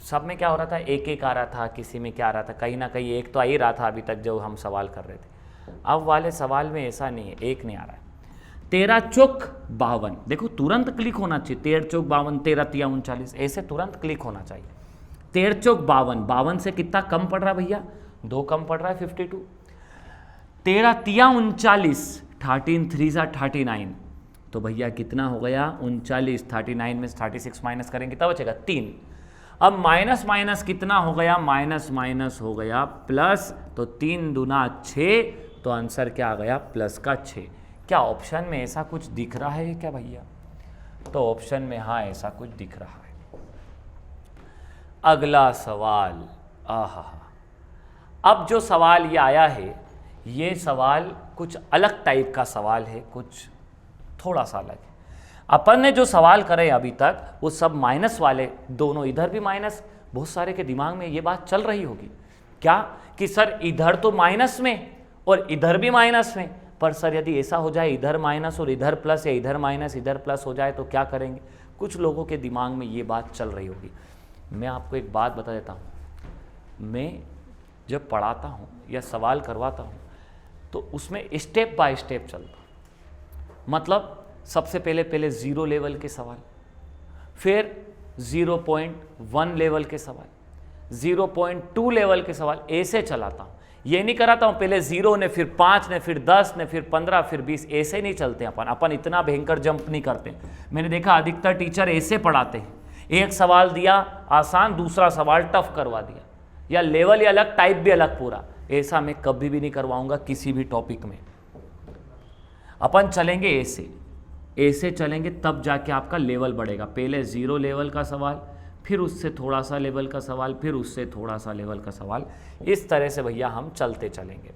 सब में क्या हो रहा था, एक एक आ रहा था, किसी में क्या आ रहा था, कहीं ना कहीं एक तो आ ही रहा था अभी तक जो हम सवाल कर रहे थे। अब वाले सवाल में ऐसा नहीं है, एक नहीं आ रहा है। 13 चौक 52, देखो तुरंत क्लिक होना चाहिए, 13 चौक 52, 13 तिया 39, ऐसे तुरंत क्लिक होना चाहिए। 13 चौक 52, 52 से कितना कम पड़ रहा है भैया, 2 कम पड़ रहा है, 52। 13 तिया 39, 13 3 जा 39, तो भैया कितना हो गया, 39, 39 में 36 माइनस करेंगे तब बचेगा 3। अब माइनस माइनस कितना हो गया, माइनस माइनस हो गया प्लस, तो 3 दूना 6, तो आंसर क्या आ गया, प्लस का 6। क्या ऑप्शन में ऐसा कुछ दिख रहा है क्या भैया, तो ऑप्शन में हाँ ऐसा कुछ दिख रहा है। अगला सवाल, आहा, अब जो सवाल ये आया है, ये सवाल कुछ अलग टाइप का सवाल है, कुछ थोड़ा सा अलग है। अपन ने जो सवाल करे अभी तक वो सब माइनस वाले, दोनों इधर भी माइनस, बहुत सारे के दिमाग में ये बात चल रही होगी क्या कि सर इधर तो माइनस में और इधर भी माइनस में, पर सर यदि ऐसा हो जाए इधर माइनस और इधर प्लस, या इधर माइनस इधर प्लस हो जाए तो क्या करेंगे। कुछ लोगों के दिमाग में ये बात चल रही होगी। मैं आपको एक बात बता देता हूँ, मैं जब पढ़ाता हूँ या सवाल करवाता हूँ तो उसमें स्टेप बाय स्टेप चलता हूँ। मतलब सबसे पहले 0 लेवल के सवाल, फिर 0.1 लेवल के सवाल, 0.2 लेवल के सवाल, ऐसे चलाता हूँ। ये नहीं कराता हूँ पहले 0 ने, फिर 5 ने, फिर 10 ने, फिर 15, फिर 20, ऐसे नहीं चलते अपन इतना भयंकर जंप नहीं करते। मैंने देखा अधिकतर टीचर ऐसे पढ़ाते हैं, एक सवाल दिया आसान, दूसरा सवाल टफ करवा दिया, या लेवल ही अलग, टाइप भी अलग पूरा। ऐसा मैं कभी भी नहीं करवाऊंगा किसी भी टॉपिक में। अपन चलेंगे ऐसे चलेंगे, तब जाके आपका लेवल बढ़ेगा। पहले 0 लेवल का सवाल, फिर उससे थोड़ा सा लेवल का सवाल, फिर उससे थोड़ा सा लेवल का सवाल, इस तरह से भैया हम चलते चलेंगे।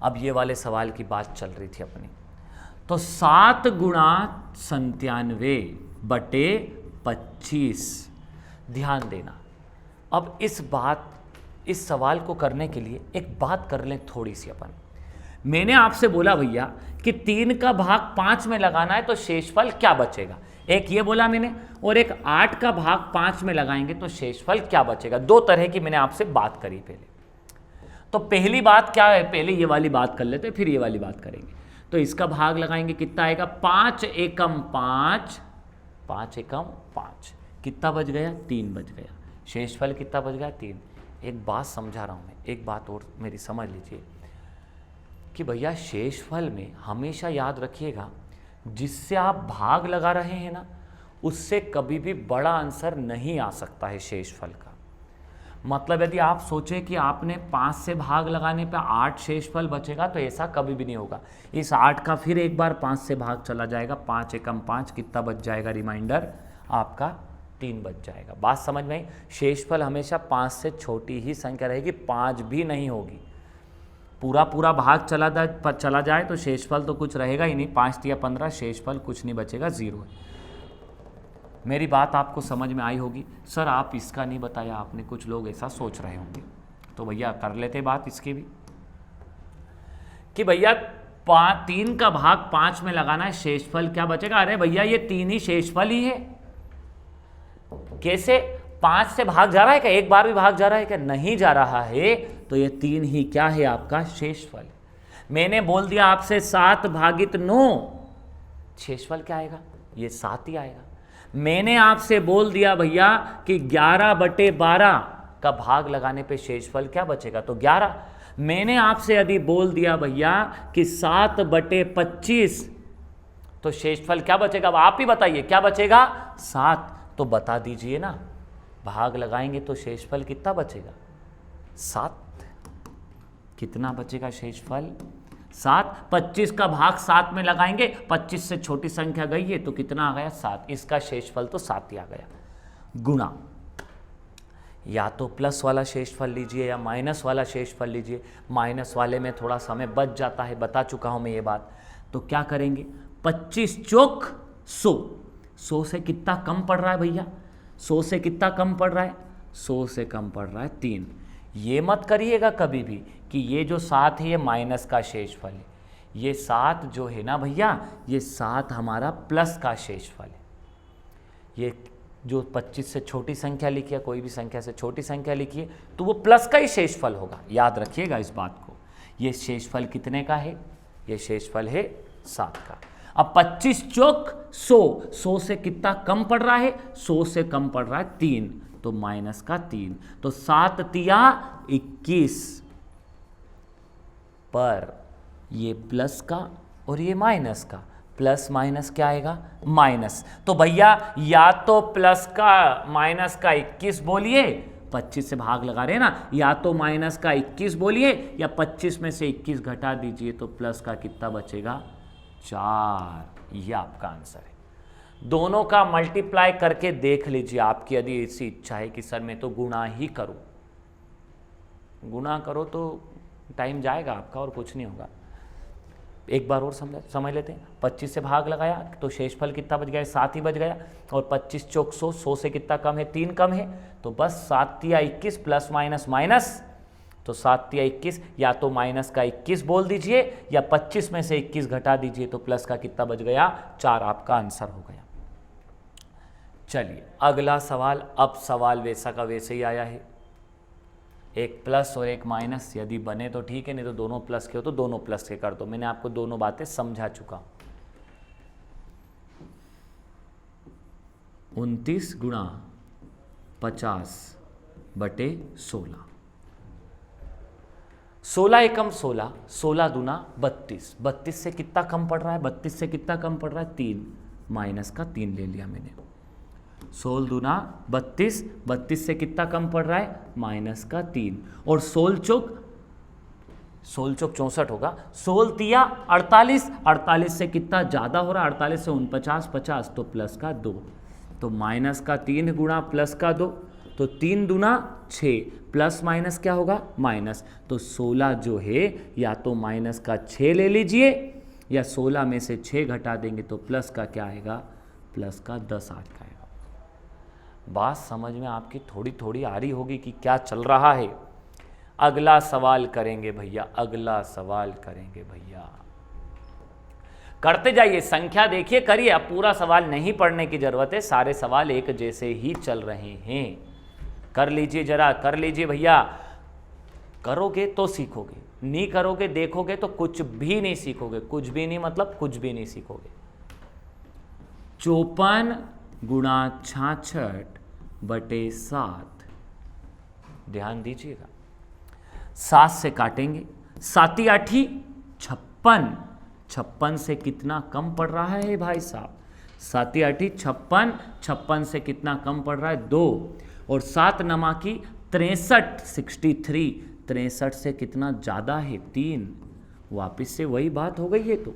अब ये वाले सवाल की बात चल रही थी अपनी, तो 7 गुणा 97 बटे 25। ध्यान देना। अब इस सवाल को करने के लिए एक बात कर लें थोड़ी सी अपन। मैंने आपसे बोला भैया कि 3 का भाग 5 में लगाना है तो शेषफल क्या बचेगा, एक ये बोला मैंने, और एक 8 का भाग 5 में लगाएंगे तो शेषफल क्या बचेगा। 2 तरह की मैंने आपसे बात करी पहले। तो पहली बात क्या है, पहले ये वाली बात कर लेते हैं, फिर ये वाली बात करेंगे। तो इसका भाग लगाएंगे, कितना आएगा, 5 एकम 5, 5 एकम 5, कितना बच गया, 3 बच गया। शेषफल कितना बच गया, 3। एक बात समझा रहा हूँ मैं, एक बात और मेरी समझ लीजिए कि भैया शेषफल में हमेशा याद रखिएगा, जिससे आप भाग लगा रहे हैं ना, उससे कभी भी बड़ा आंसर नहीं आ सकता है शेषफल का। मतलब यदि आप सोचें कि आपने 5 से भाग लगाने पे 8 शेषफल बचेगा, तो ऐसा कभी भी नहीं होगा। इस 8 का फिर एक बार 5 से भाग चला जाएगा, 5 एकम 5, कितना बच जाएगा, रिमाइंडर आपका 3 बच जाएगा। बात समझ में आई। शेषफल हमेशा 5 से छोटी ही संख्या रहेगी, 5 भी नहीं होगी। पूरा भाग चला जाए तो शेषफल तो कुछ रहेगा ही नहीं, 5 या 15, शेषफल कुछ नहीं बचेगा, 0 है। मेरी बात आपको समझ में आई होगी। सर आप इसका नहीं बताया आपने, कुछ लोग ऐसा सोच रहे होंगे, तो भैया कर लेते बात इसकी भी कि भैया 3 का भाग 5 में लगाना है, शेषफल क्या बचेगा। अरे भैया ये 3 ही शेषफल ही है। कैसे, 5 से भाग जा रहा है क्या, एक बार भी भाग जा रहा है क्या, नहीं जा रहा है, तो ये 3 ही क्या है, आपका शेषफल। मैंने बोल दिया आपसे 7 भागित 9, शेषफल क्या आएगा, ये 7 ही आएगा। मैंने आपसे बोल दिया भैया कि 11 बटे 12 का भाग लगाने पे शेषफल क्या बचेगा, तो 11। मैंने आपसे यदि बोल दिया भैया कि 7 बटे 25, तो शेषफल क्या बचेगा, अब आप ही बताइए क्या बचेगा, 7। तो बता दीजिए ना, भाग लगाएंगे तो शेषफल कितना बचेगा, 7। कितना बचेगा शेषफल, 7। 25 का भाग 7 में लगाएंगे, 25 से छोटी संख्या गई है तो कितना आ गया, 7। इसका शेषफल तो 7 ही आ गया। गुणा, या तो प्लस वाला शेषफल लीजिए या माइनस वाला शेषफल लीजिए। माइनस वाले में थोड़ा समय बच जाता है, बता चुका हूं मैं ये बात। तो क्या करेंगे, 25 चौक 100, 100 से कितना कम पड़ रहा है भैया, 100 से कितना कम पड़ रहा है, 100 से कम पड़ रहा है 3। ये मत करिएगा कभी भी कि ये जो 7 है ये माइनस का शेषफल है। ये 7 जो है ना भैया, ये 7 हमारा प्लस का शेषफल है। ये जो 25 से छोटी संख्या लिखी है, कोई भी संख्या से छोटी संख्या लिखी है, तो वो प्लस का ही शेषफल होगा, याद रखिएगा इस बात को। ये शेषफल कितने का है, ये शेषफल है 7 का। अब 25 चौक 100, 100 से कितना कम पड़ रहा है, 100 से कम पड़ रहा है 3, तो माइनस का 3। तो 7 तिया 21, पर ये प्लस का और ये माइनस का, प्लस माइनस क्या आएगा, माइनस। तो भैया या तो प्लस का माइनस का 21 बोलिए, 25 से भाग लगा रहे हैं ना, या तो माइनस का 21 बोलिए या 25 में से 21 घटा दीजिए तो प्लस का कितना बचेगा, 4। ये आपका आंसर है। दोनों का मल्टीप्लाई करके देख लीजिए, आपकी यदि ऐसी इच्छा है कि सर मैं तो गुणा ही करूं, गुणा करो तो टाइम जाएगा आपका और कुछ नहीं होगा। एक बार और समझ लेते हैं। 25 से भाग लगाया तो शेषफल कितना बच गया, 7 ही बच गया। और 25 चौक 100, 100 से कितना कम है, 3 कम है, तो बस 7 या 21 प्लस माइनस माइनस, तो 7 या 21, या तो माइनस का 21 बोल दीजिए या 25 में से 21 घटा दीजिए तो प्लस का कितना बच गया, 4। आपका आंसर हो गया। चलिए अगला सवाल। अब सवाल वैसा का वैसे ही आया है, एक प्लस और एक माइनस, यदि बने तो ठीक है, नहीं तो दोनों प्लस के हो तो दोनों प्लस के कर दो। मैंने आपको दोनों बातें समझा चुका हूं। 29 गुणा 50 बटे 16। 16 एकम 16, 16 दूना 32, 32 से कितना कम पड़ रहा है, 32 से कितना कम पड़ रहा है 3, माइनस का 3 ले लिया मैंने। 16 दूना 32, 32 से कितना कम पड़ रहा है माइनस का 3, और 16 चौक 64 होगा, 16 तिया 48, 48 से कितना ज़्यादा हो रहा है, 48 से 49, 50 तो प्लस का 2, तो माइनस का 3 गुणा प्लस का 2, तो 3 दूना 6, प्लस माइनस क्या होगा माइनस, तो 16 जो है या तो माइनस का 6 ले लीजिए या 16 में से 6 घटा देंगे तो प्लस का क्या आएगा, प्लस का 10 आ जाएगा। बात समझ में आपकी थोड़ी थोड़ी आ रही होगी कि क्या चल रहा है। अगला सवाल करेंगे भैया, अगला सवाल करेंगे भैया, करते जाइए, संख्या देखिए, करिए। अब पूरा सवाल नहीं पढ़ने की जरूरत है, सारे सवाल एक जैसे ही चल रहे हैं। कर लीजिए जरा, कर लीजिए भैया, करोगे तो सीखोगे, नहीं करोगे देखोगे तो कुछ भी नहीं सीखोगे, कुछ भी नहीं मतलब कुछ भी नहीं सीखोगे। 54 गुणा 66 बटे 7, ध्यान दीजिएगा, 7 से काटेंगे, 7 8 56, 56 से कितना कम पड़ रहा है भाई साहब, 7 8 56, 56 से कितना कम पड़ रहा है 2, और 7 नमा की 63, 63, 63 से कितना ज़्यादा है 3, वापिस से वही बात हो गई है। तो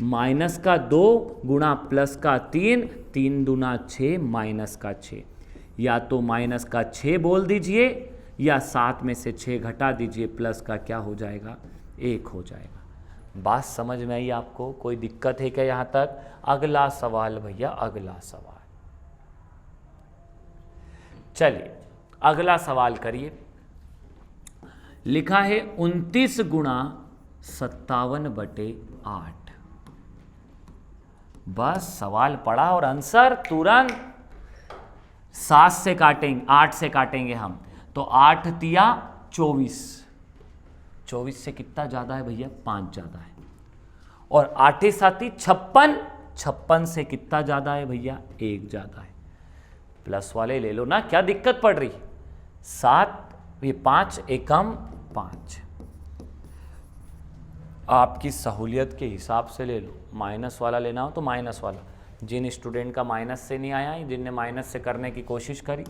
माइनस का 2 गुणा प्लस का 3, 3 दूना 6 माइनस का 6, या तो माइनस का 6 बोल दीजिए या 7 में से 6 घटा दीजिए, प्लस का क्या हो जाएगा 1 हो जाएगा। बात समझ में आई आपको, कोई दिक्कत है क्या यहाँ तक? अगला सवाल भैया, अगला सवाल, चलिए अगला सवाल करिए। लिखा है 29 गुणा 57 बटे 8, बस सवाल पढ़ा और आंसर तुरंत। 7 से काटेंगे, 8 से काटेंगे हम, तो 8 तिया 24, 24 से कितना ज़्यादा है भैया 5 ज़्यादा है, और 8 7 56, 56 से कितना ज़्यादा है भैया 1 ज़्यादा है। प्लस वाले ले लो ना, क्या दिक्कत पड़ रही है। 7 ये 5 एकम 5, आपकी सहूलियत के हिसाब से ले लो, माइनस वाला लेना हो तो माइनस वाला। जिन स्टूडेंट का माइनस से नहीं आया, जिनने माइनस से करने की कोशिश करी,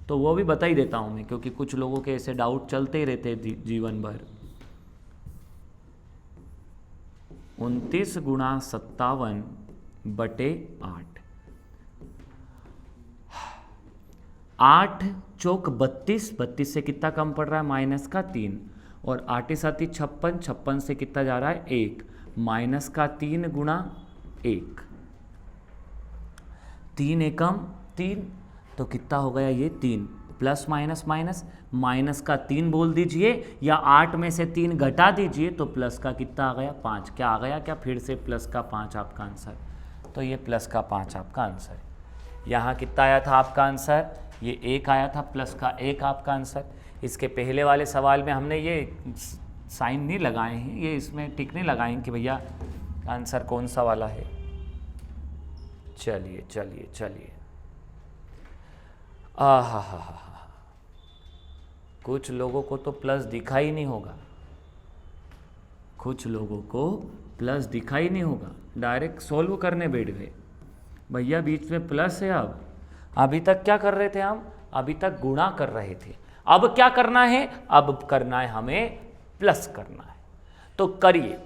तो वो भी बता ही देता हूँ मैं, क्योंकि कुछ लोगों के ऐसे डाउट चलते ही रहते जीवन भर। 29 गुणा 57 बटे 8, 8 चौक 32, 32 से कितना कम पड़ रहा है माइनस का 3, और 8 7 56, 56 से कितना जा रहा है 1, माइनस का 3 गुणा 1, 3 एकम 3, तो कितना हो गया ये 3, प्लस माइनस माइनस, माइनस का 3 बोल दीजिए या 8 में से 3 घटा दीजिए, तो प्लस का कितना आ गया 5, क्या आ गया क्या, फिर से प्लस का 5 आपका आंसर, तो ये प्लस का 5 आपका आंसर। यहाँ कितना आया था आपका आंसर, ये 1 आया था, प्लस का 1 आपका आंसर। इसके पहले वाले सवाल में हमने ये साइन नहीं लगाए हैं, ये इसमें टिक नहीं लगाए हैं कि भैया आंसर कौन सा वाला है। चलिए चलिए चलिए, हा, कुछ लोगों को तो प्लस दिखा ही नहीं होगा, कुछ लोगों को प्लस दिखा ही नहीं होगा, डायरेक्ट सॉल्व करने बैठ गए। भैया बीच में प्लस है, अब अभी तक क्या कर रहे थे हम, अभी तक गुणा कर रहे थे, अब क्या करना है, अब करना है हमें प्लस करना है। तो करिए,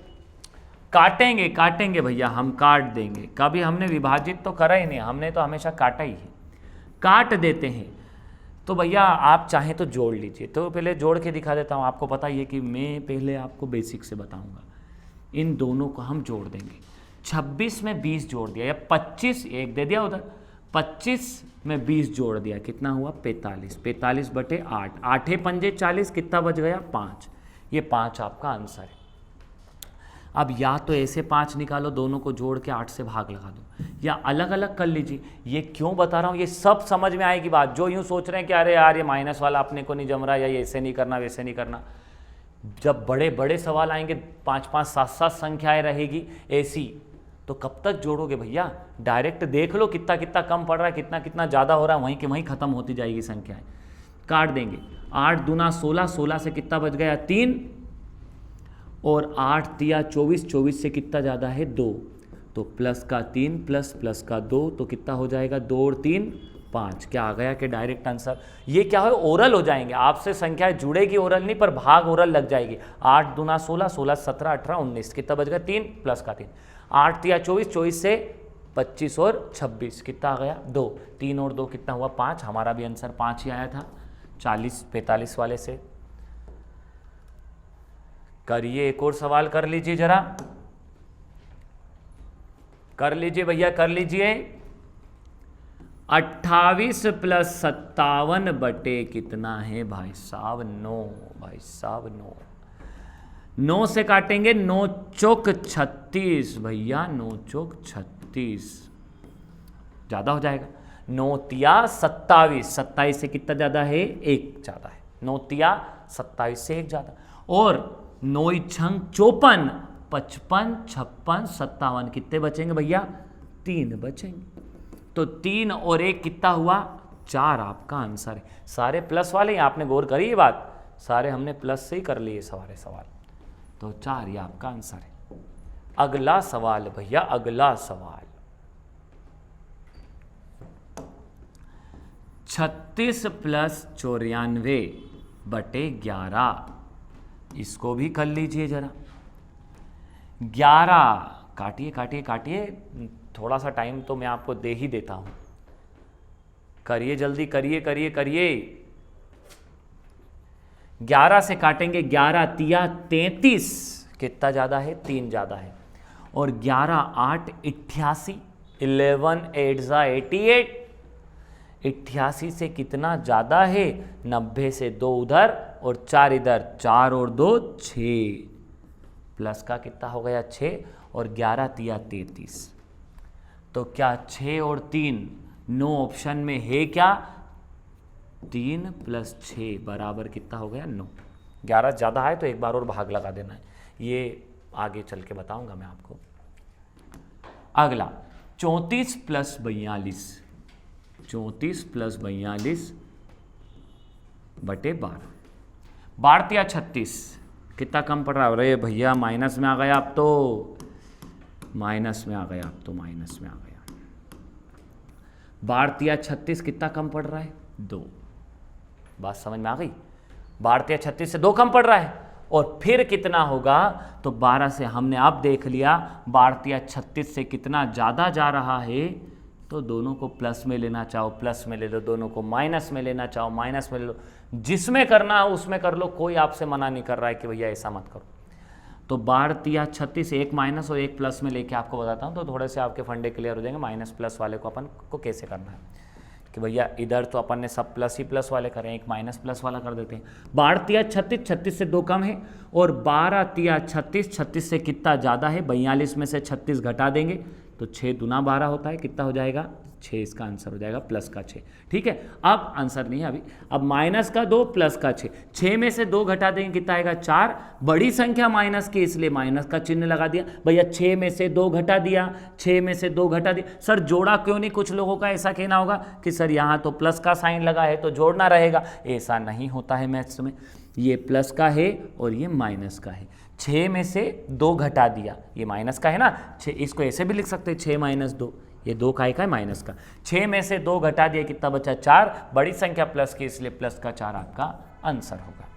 काटेंगे काटेंगे भैया, हम काट देंगे, कभी हमने विभाजित तो करा ही नहीं, हमने तो हमेशा काटा ही है, काट देते हैं। तो भैया आप चाहें तो जोड़ लीजिए, तो पहले जोड़ के दिखा देता हूँ, आपको पता ही है कि मैं पहले आपको बेसिक से बताऊँगा। इन दोनों को हम जोड़ देंगे, 26 में 20 जोड़ दिया, या 25 एक दे दिया उधर, 25 में 20 जोड़ दिया, कितना हुआ 45, 45 बटे 8, 8 पंजे 40, कितना बच गया 5, ये 5 आपका आंसर है। अब या तो ऐसे 5 निकालो, दोनों को जोड़ के 8 से भाग लगा दो, या अलग अलग कर लीजिए। ये क्यों बता रहा हूँ, ये सब समझ में आएगी बात। जो यूँ सोच रहे हैं कि अरे यार ये माइनस वाला अपने को नहीं जम रहा, या ये ऐसे नहीं करना वैसे नहीं करना, जब बड़े बड़े सवाल आएंगे, 5 5 7 7 संख्याएँ रहेगी ऐसी, तो कब तक जोड़ोगे भैया। डायरेक्ट देख लो कितना कितना कम पड़ रहा है, कितना कितना ज़्यादा हो रहा है, वहीं के वहीं ख़त्म होती जाएगी संख्याएँ। काट देंगे, 8 दूना 16, 16 से कितना बच गया 3, और 8 तिया 24, 24 से कितना ज़्यादा है 2, तो प्लस का 3 प्लस प्लस का 2, तो कितना हो जाएगा 2 और 3 5। क्या आ गया कि डायरेक्ट आंसर। ये क्या है ओरल हो जाएंगे, आपसे संख्या जुड़ेगी ओरल नहीं पर भाग ओरल लग जाएगी। 8 दूना 16, 16 17 18 19, कितना बच गया 3 प्लस का 3, 8 तिया 24, 24 से 25 और 26, कितना आ गया 2, 3 और 2 कितना हुआ 5। हमारा भी आंसर 5 ही आया था 40 45 वाले से। करिए एक और सवाल कर लीजिए जरा, कर लीजिए भैया कर लीजिए। 28 प्लस 57 बटे कितना है भाई साहब 9, भाई साहब 9, 9 से काटेंगे 9 चौक 36 भैया, 9 चौक 36 ज्यादा हो जाएगा। 9 तिया 27, 27 से कितना ज्यादा है 1 ज्यादा है, 9 तिया 27 से 1 ज्यादा, और 9 छंग 54, 55 56 57 कितने बचेंगे भैया 3 बचेंगे। तो 3 और 1 कितना हुआ 4 आपका आंसर है। सारे प्लस वाले आपने गौर करी ये बात, सारे हमने प्लस से ही कर लिए सारे सवाल, तो 4 ये आपका आंसर है। अगला सवाल भैया, अगला सवाल 36 प्लस 94 बटे 11, इसको भी कर लीजिए जरा। 11 काटिए काटिए काटिए, थोड़ा सा टाइम तो मैं आपको दे ही देता हूं, करिए जल्दी करिए करिए करिए। 11 से काटेंगे 11 तिया 33, कितना ज्यादा है 3 ज्यादा है, और 11 8 88, 11 8 जा 88, 88 से कितना ज्यादा है 90 से 2 उधर और 4 इधर, 4 और 2 6, प्लस का कितना हो गया 6, और 11 तिया 33, तो क्या 6 और 3 नो ऑप्शन में है क्या 3 प्लस 6 बराबर कितना हो गया 9। 11 ज़्यादा है तो एक बार और भाग लगा देना है, ये आगे चल के बताऊंगा मैं आपको। अगला 34 प्लस 42, 34 प्लस 42 बटे 12, 12 तिया 36, कितना कम पड़ रहा है, अरे भैया माइनस में आ गया आप तो, माइनस में आ गया आप तो, माइनस में आ गया। 12 तिया 36 कितना कम पड़ रहा है 2, बात समझ में आ गई। 12 तिया 36 से 2 कम पड़ रहा है, और फिर कितना होगा तो 12 से हमने अब देख लिया 12 तिया 36 से कितना ज़्यादा जा रहा है, तो दोनों को प्लस में लेना चाहो प्लस में ले लो, दोनों को माइनस में लेना चाहो माइनस में ले लो, जिसमें करना हो उसमें कर लो, कोई आपसे मना नहीं कर रहा है कि भैया ऐसा मत करो। तो 12 तिया 36 एक माइनस और एक प्लस में लेके आपको बताता हूँ, तो थोड़े से आपके फंडे क्लियर हो जाएंगे। माइनस प्लस वाले को अपन को कैसे करना है कि भैया इधर तो अपन ने सब प्लस ही प्लस वाले करें, एक माइनस प्लस वाला कर देते हैं। 12 तिया 36, 36 से 2 कम है, और 12 तिया 36, 36 से कितना ज़्यादा है 42 में से 36 घटा देंगे तो 6 दूना 12 होता है, कितना हो जाएगा 6, इसका आंसर हो जाएगा प्लस का 6। ठीक है, अब आंसर नहीं है अभी, अब माइनस का 2 प्लस का 6, 6 में से 2 घटा देंगे कितना आएगा 4, बड़ी संख्या माइनस की इसलिए माइनस का चिन्ह लगा दिया भैया। 6 में से 2 घटा दिया, 6 में से 2 घटा दिया, सर जोड़ा क्यों नहीं, कुछ लोगों का ऐसा कहना होगा कि सर यहाँ तो प्लस का साइन लगा है तो जोड़ना रहेगा, ऐसा नहीं होता है मैथ्स में, ये प्लस का है और ये माइनस का है। 6 में से 2 घटा दिया, ये माइनस का है ना, 6 इसको ऐसे भी लिख सकते हैं 6 माइनस 2, ये 2 का है माइनस का, 6 में से 2 घटा दिया कितना बचा 4, बड़ी संख्या प्लस की इसलिए प्लस का 4 आपका आंसर होगा।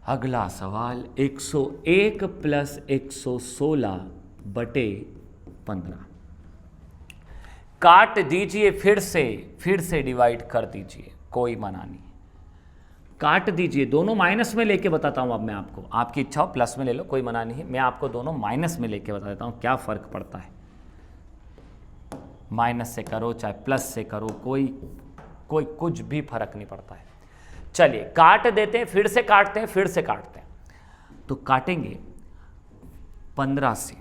अगला सवाल 101 प्लस 116 बटे 15, काट दीजिए फिर से डिवाइड कर दीजिए, कोई मना नहीं, काट दीजिए, दोनों माइनस में लेके बताता हूं अब मैं आपको, आपकी इच्छा हो प्लस में ले लो कोई मना नहीं है, मैं आपको दोनों माइनस में लेके बता देता हूं क्या फर्क पड़ता है। माइनस से करो चाहे प्लस से करो, कोई कुछ भी फर्क नहीं पड़ता है। चलिए काट देते हैं, फिर से काटते हैं, फिर से काटते हैं, तो काटेंगे 15 से,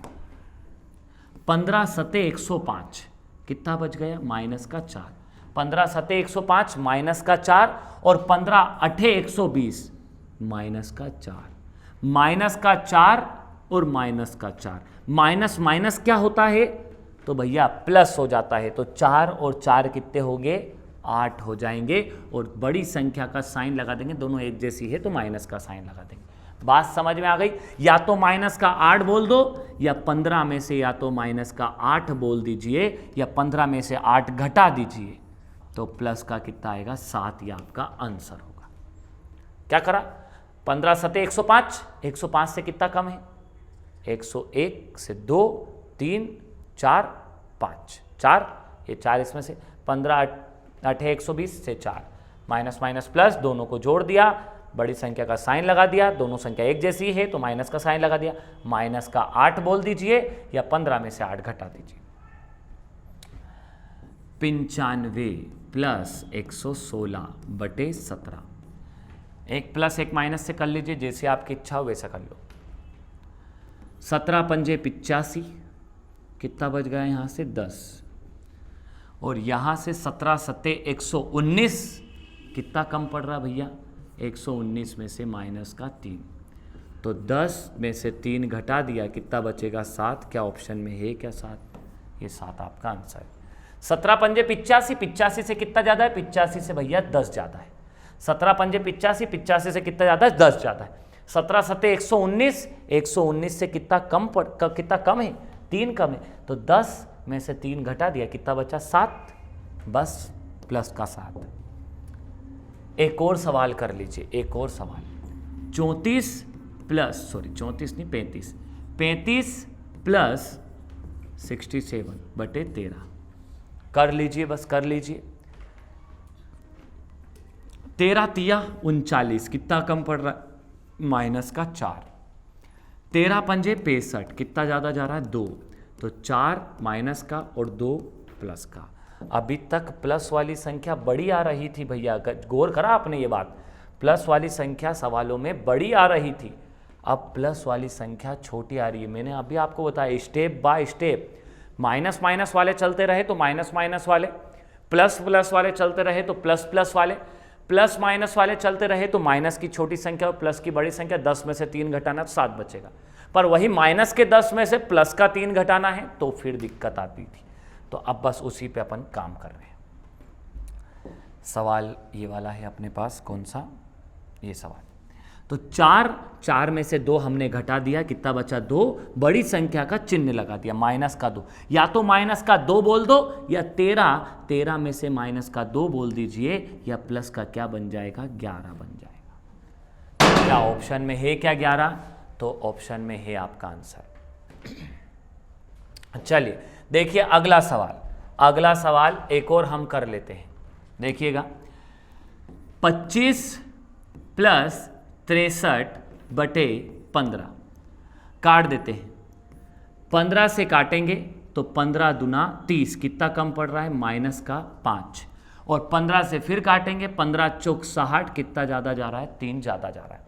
15 सते 105, कितना बच गया माइनस का 4, 15 सते 105 माइनस का 4, और 15 अठे 120 माइनस का 4, माइनस का 4 और माइनस का 4, माइनस माइनस क्या होता है तो भैया प्लस हो जाता है, तो 4 और 4 कितने होंगे 8 हो जाएंगे, और बड़ी संख्या का साइन लगा देंगे, दोनों एक जैसी है तो माइनस का साइन लगा देंगे। बात समझ में आ गई? या तो माइनस का 8 बोल दो, या 15 में से या तो माइनस का 8 बोल दीजिए, या 15 में से 8 घटा दीजिए, तो प्लस का कितना आएगा? 7। ये आपका आंसर होगा। क्या करा? 15 सते 105, 105 से कितना कम है? 101 से 2, 3, 4, 5, 4, ये 4 इसमें से, 15 8 120 से 4, माइनस माइनस प्लस, दोनों को जोड़ दिया, बड़ी संख्या का साइन लगा दिया, दोनों संख्या एक जैसी है तो माइनस का साइन लगा दिया, माइनस का 8 बोल दीजिए, या 15 में से 8 घटा दीजिए। 95 प्लस 116 बटे 17, एक प्लस एक माइनस से कर लीजिए, जैसे आपकी इच्छा हो वैसा कर लो। 17 पंजे 85, कितना बच गया यहाँ से? 10, और यहाँ से 17 सत्ते 119, कितना कम पड़ रहा भैया? 119 में से माइनस का 3, तो 10 में से 3 घटा दिया, कितना बचेगा? 7। क्या ऑप्शन में है क्या 7? ये 7 आपका आंसर है। 17 पंजे 85, 85 से कितना ज़्यादा है? 85 से भैया 10 ज़्यादा है। 17 पंजे 85, 85 से कितना ज़्यादा है? 10 ज़्यादा है। 17 सत्ते 119, 119 से कितना कम है? 3 कम है, तो 10 में से 3 घटा दिया, कितना बचा? 7, बस प्लस का 7। एक और सवाल कर लीजिए, एक और सवाल। 34 नहीं 35 प्लस 67 बटे 13, कर लीजिए, बस कर लीजिए। 13 तिया 39, कितना कम पड़ रहा है? माइनस का 4। 13 पंजे 65, कितना ज़्यादा जा रहा है? 2, तो 4 माइनस का और 2 प्लस का। अभी तक प्लस वाली संख्या बड़ी आ रही थी भैया, गौर करा आपने ये बात? प्लस वाली संख्या सवालों में बड़ी आ रही थी, अब प्लस वाली संख्या छोटी आ रही है। मैंने अभी आपको बताया, step by step. Minus minus वाले चलते रहे तो माइनस माइनस वाले, प्लस प्लस वाले चलते रहे तो प्लस प्लस वाले, प्लस माइनस वाले चलते रहे तो माइनस की छोटी संख्या और प्लस की बड़ी संख्या। 10 में से 3 घटाना तो 7 बचेगा, पर वही माइनस के 10 में से प्लस का 3 घटाना है तो फिर दिक्कत आती थी। तो अब बस उसी पे अपन काम कर रहे हैं। सवाल ये वाला है अपने पास, कौन सा? ये सवाल। तो 4 में से 2 हमने घटा दिया, कितना बचा? 2, बड़ी संख्या का चिन्ह लगा दिया, माइनस का 2। या तो माइनस का 2 बोल दो, या 13 में से माइनस का 2 बोल दीजिए, या प्लस का क्या बन जाएगा? 11 बन जाएगा। क्या ऑप्शन में है क्या 11? तो ऑप्शन में है आपका आंसर। चलिए देखिए अगला सवाल एक और हम कर लेते हैं। देखिएगा, 25 प्लस 63 बटे 15 काट देते हैं। 15 से काटेंगे तो 15 दूना 30, कितना कम पड़ रहा है? माइनस का 5। और 15 से फिर काटेंगे, 15 चौक 60, कितना ज़्यादा जा रहा है? 3 ज़्यादा जा रहा है।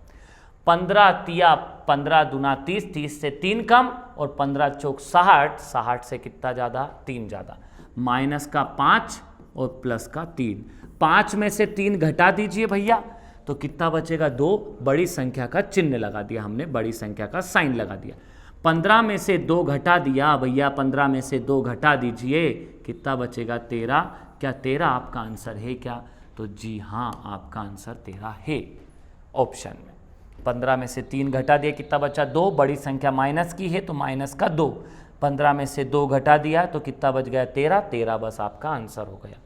15 तिया 15 दूना 30, 30 से 3 कम, और 15 चौक 60, 60 से कितना ज़्यादा? 3 ज़्यादा। माइनस का 5 और प्लस का 3, 5 में से 3 घटा दीजिए भैया, तो कितना बचेगा? 2, बड़ी संख्या का चिन्ह लगा दिया हमने, बड़ी संख्या का साइन लगा दिया। 15 में से 2 घटा दिया भैया, 15 में से 2 घटा दीजिए, कितना बचेगा? 13। क्या 13 आपका आंसर है क्या? तो जी हाँ, आपका आंसर 13 है ऑप्शन में। 15 में से 3 घटा दिया, कितना बचा? 2, बड़ी संख्या माइनस की है तो माइनस का 2। 15 में से 2 घटा दिया तो कितना बच गया? 13 बस आपका आंसर हो गया।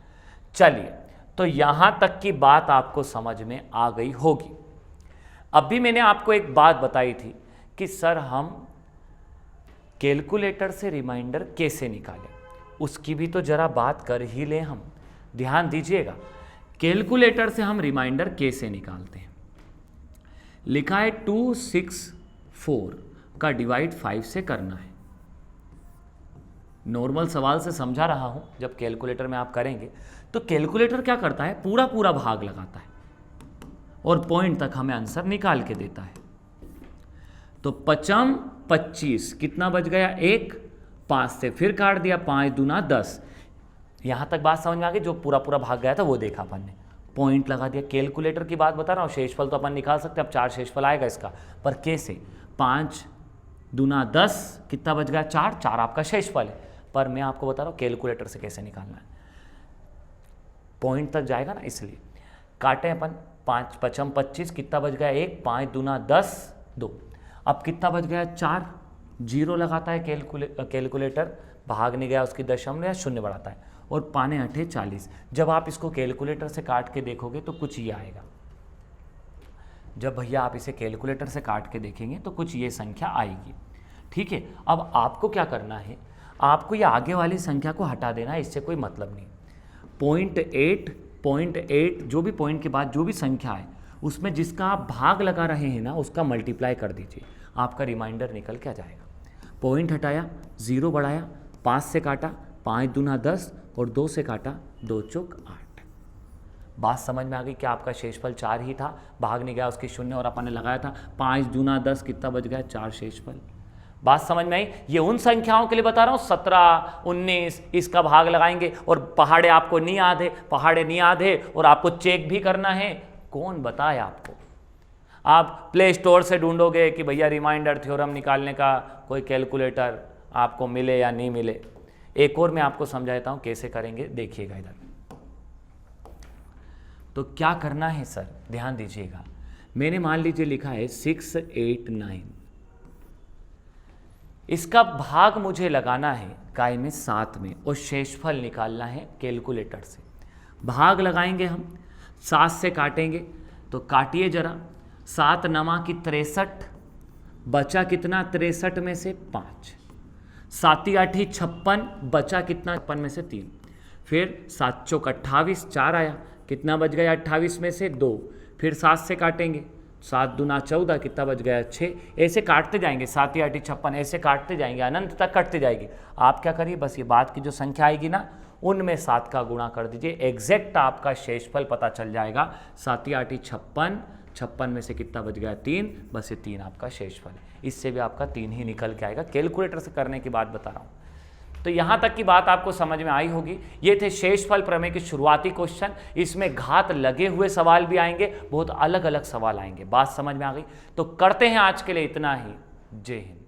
चलिए, तो यहाँ तक की बात आपको समझ में आ गई होगी। अभी मैंने आपको एक बात बताई थी कि सर हम कैलकुलेटर से रिमाइंडर कैसे निकालें, उसकी भी तो जरा बात कर ही लें हम। ध्यान दीजिएगा, कैलकुलेटर से हम रिमाइंडर कैसे निकालते हैं। लिखा है 264 का डिवाइड 5 से करना है। नॉर्मल सवाल से समझा रहा हूं, जब कैलकुलेटर में आप करेंगे तो कैलकुलेटर क्या करता है? पूरा पूरा भाग लगाता है और पॉइंट तक हमें आंसर निकाल के देता है। तो 55 25, कितना बच गया? 1, 5 से फिर काट दिया, 5 दूना 10। यहां तक बात समझ में आ गई? जो पूरा पूरा भाग गया था वो देखा अपन ने, पॉइंट लगा दिया। कैलकुलेटर की बात बता रहा हूँ, शेषफल तो अपन निकाल सकते हैं, अब 4 शेषफल आएगा इसका, पर कैसे? 5 दूना 10, कितना बच गया? 4 आपका शेषफल है, पर मैं आपको बता रहा हूँ कैलकुलेटर से कैसे निकालना है। पॉइंट तक जाएगा ना, इसलिए काटे अपन। 5 55 25, कितना बच गया? 1, 5 दूना 10, 2। अब कितना बच गया? 4। 0 लगाता है कैलकुलेटर, भाग नहीं गया उसकी दशमलव या शून्य बढ़ाता है, और पाने 8 40। जब आप इसको कैलकुलेटर से काट के देखोगे तो कुछ ये आएगा। जब भैया आप इसे कैलकुलेटर से काट के देखेंगे तो कुछ ये संख्या आएगी। ठीक है, अब आपको क्या करना है, आपको ये आगे वाली संख्या को हटा देना है, इससे कोई मतलब नहीं। 0.8 जो भी पॉइंट के बाद जो भी संख्या है उसमें जिसका आप भाग लगा रहे हैं ना उसका मल्टीप्लाई कर दीजिए, आपका रिमाइंडर निकल के आ जाएगा। पॉइंट हटाया, 0 बढ़ाया, 5 से काटा, 5 दूना 10 और 2 से काटा, 2 चौक 8। बात समझ में आ गई कि आपका शेषफल 4 ही था, भाग नहीं गया उसकी शून्य और अपन ने लगाया था। 5 दूना 10 कितना बच गया? 4 शेषफल। बात समझ में आई? ये उन संख्याओं के लिए बता रहा हूँ 17, 19 इसका भाग लगाएंगे, और पहाड़े आपको नहीं याद है और आपको चेक भी करना है। कौन बताए आपको? आप प्ले स्टोर से ढूंढोगे कि भैया रिमाइंडर थ्योरम निकालने का कोई कैलकुलेटर आपको मिले या नहीं मिले। एक और मैं आपको समझाता हूँ कैसे करेंगे, देखिएगा इधर। तो क्या करना है सर, ध्यान दीजिएगा। मैंने मान लीजिए लिखा है 6, 8, 9, इसका भाग मुझे लगाना है काय में 7 में, और शेषफल निकालना है कैलकुलेटर से। भाग लगाएंगे हम, 7 से काटेंगे, तो काटिए जरा। 7 9 की 63, बचा कितना? 63 में से 5। 7 8 56, बचा कितना? 56 में से 3। फिर 7 चौक 28, 4 आया, कितना बच गया? 28 में से 2। फिर 7 से काटेंगे, 7 दूना 14, कितना बच गया? 6। ऐसे काटते जाएंगे, 7 8 56, ऐसे काटते जाएंगे, अनंत तक कटते जाएगी। आप क्या करिए, बस ये बाद की जो संख्या आएगी ना उनमें 7 का गुणा कर दीजिए, एग्जैक्ट आपका शेषफल पता चल जाएगा। 7 8 56, 56 में से कितना बच गया? 3, बस ये 3 आपका शेषफल है। इससे भी आपका 3 ही निकल के आएगा, कैलकुलेटर से करने की बात बता रहा हूँ। तो यहाँ तक की बात आपको समझ में आई होगी। ये थे शेषफल प्रमेय के शुरुआती क्वेश्चन। इसमें घात लगे हुए सवाल भी आएंगे, बहुत अलग अलग सवाल आएंगे। बात समझ में आ गई? तो करते हैं आज के लिए इतना ही। जय हिंद।